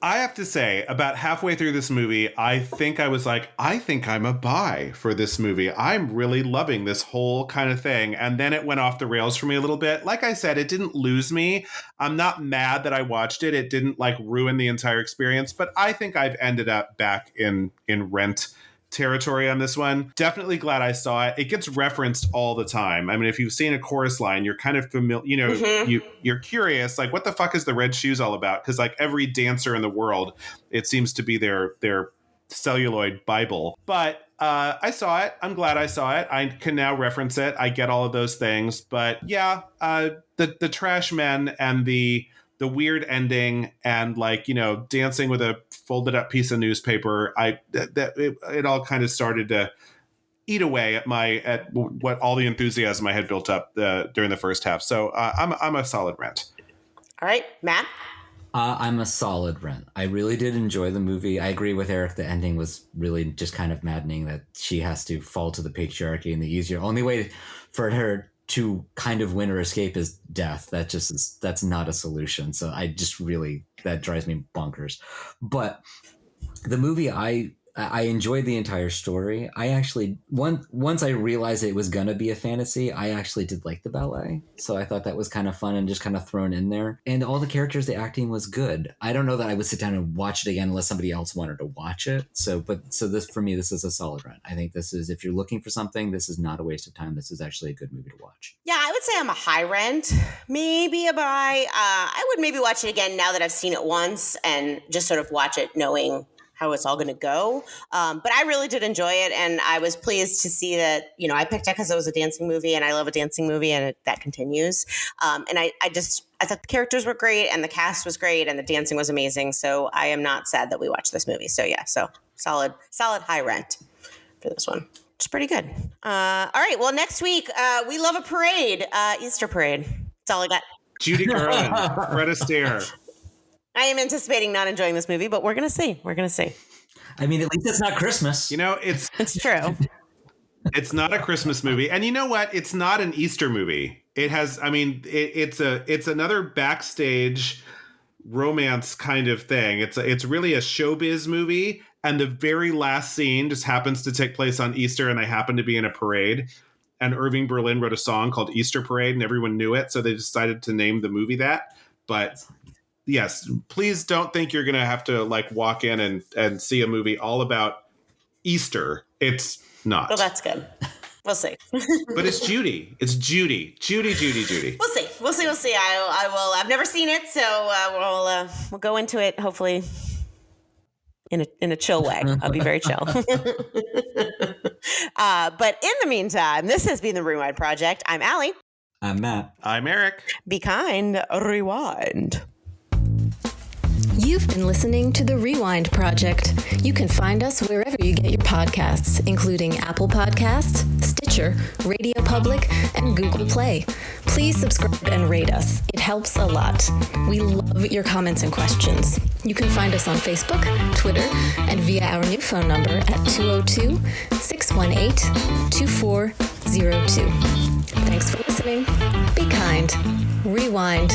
Speaker 1: I have to say, about halfway through this movie, I think I was I think I'm a buy for this movie. I'm really loving this whole kind of thing. And then it went off the rails for me a little bit. Like I said, it didn't lose me. I'm not mad that I watched it. It didn't ruin the entire experience. But I think I've ended up back in Rent territory on this one. Definitely glad I saw it. It gets referenced all the time. I mean, if you've seen a chorus line, you're kind of familiar, you're curious, what the fuck is the red shoes all about? Because every dancer in the world, it seems to be their celluloid Bible. But I saw it. I'm glad I saw it. I can now reference it. I get all of those things. But yeah, the trash men and the weird ending and dancing with a folded up piece of newspaper, it all kind of started to eat away at what all the enthusiasm I had built up during the first half. So I'm a solid Rent.
Speaker 2: All right, Matt.
Speaker 4: I'm a solid Rent. I really did enjoy the movie. I agree with Eric. The ending was really just kind of maddening that she has to fall to the patriarchy, and the only way for her to kind of win or escape is death. That's not a solution. So that drives me bonkers. But the movie, I enjoyed the entire story. I actually, once I realized it was going to be a fantasy, I actually did like the ballet. So I thought that was kind of fun and just kind of thrown in there. And all the characters, the acting was good. I don't know that I would sit down and watch it again unless somebody else wanted to watch it. So this, for me, this is a solid Rent. I think this is, if you're looking for something, this is not a waste of time. This is actually a good movie to watch.
Speaker 2: Yeah, I would say I'm a high Rent, maybe a buy. I would maybe watch it again now that I've seen it once and just sort of watch it knowing how it's all going to go. But I really did enjoy it. And I was pleased to see that, I picked it because it was a dancing movie and I love a dancing movie and that continues. And I thought the characters were great and the cast was great and the dancing was amazing. So I am not sad that we watched this movie. So yeah, solid high Rent for this one. It's pretty good. All right. Well, next week, we love a parade, Easter parade. That's all I got.
Speaker 1: Judy Garland, Fred Astaire.
Speaker 2: I am anticipating not enjoying this movie, but we're going to see.
Speaker 4: I mean, at least it's not Christmas.
Speaker 2: It's true.
Speaker 1: It's not a Christmas movie. And you know what? It's not an Easter movie. It has, it's another backstage romance kind of thing. It's really a showbiz movie. And the very last scene just happens to take place on Easter and they happen to be in a parade. And Irving Berlin wrote a song called Easter Parade and everyone knew it. So they decided to name the movie that. But yes, please don't think you're going to have to walk in and see a movie all about Easter. It's not.
Speaker 2: Well, that's good. We'll see.
Speaker 1: But it's Judy. It's Judy. Judy.
Speaker 2: We'll see. I will. I've never seen it, so we'll go into it hopefully in a chill way. I'll be very chill. But in the meantime, this has been the Rewind Project. I'm Allie.
Speaker 4: I'm Matt.
Speaker 1: I'm Eric.
Speaker 2: Be kind. Rewind.
Speaker 3: You've been listening to The Rewind Project. You can find us wherever you get your podcasts, including Apple Podcasts, Stitcher, Radio Public, and Google Play. Please subscribe and rate us. It helps a lot. We love your comments and questions. You can find us on Facebook, Twitter, and via our new phone number at 202-618-2402. Thanks for listening. Be kind. Rewind.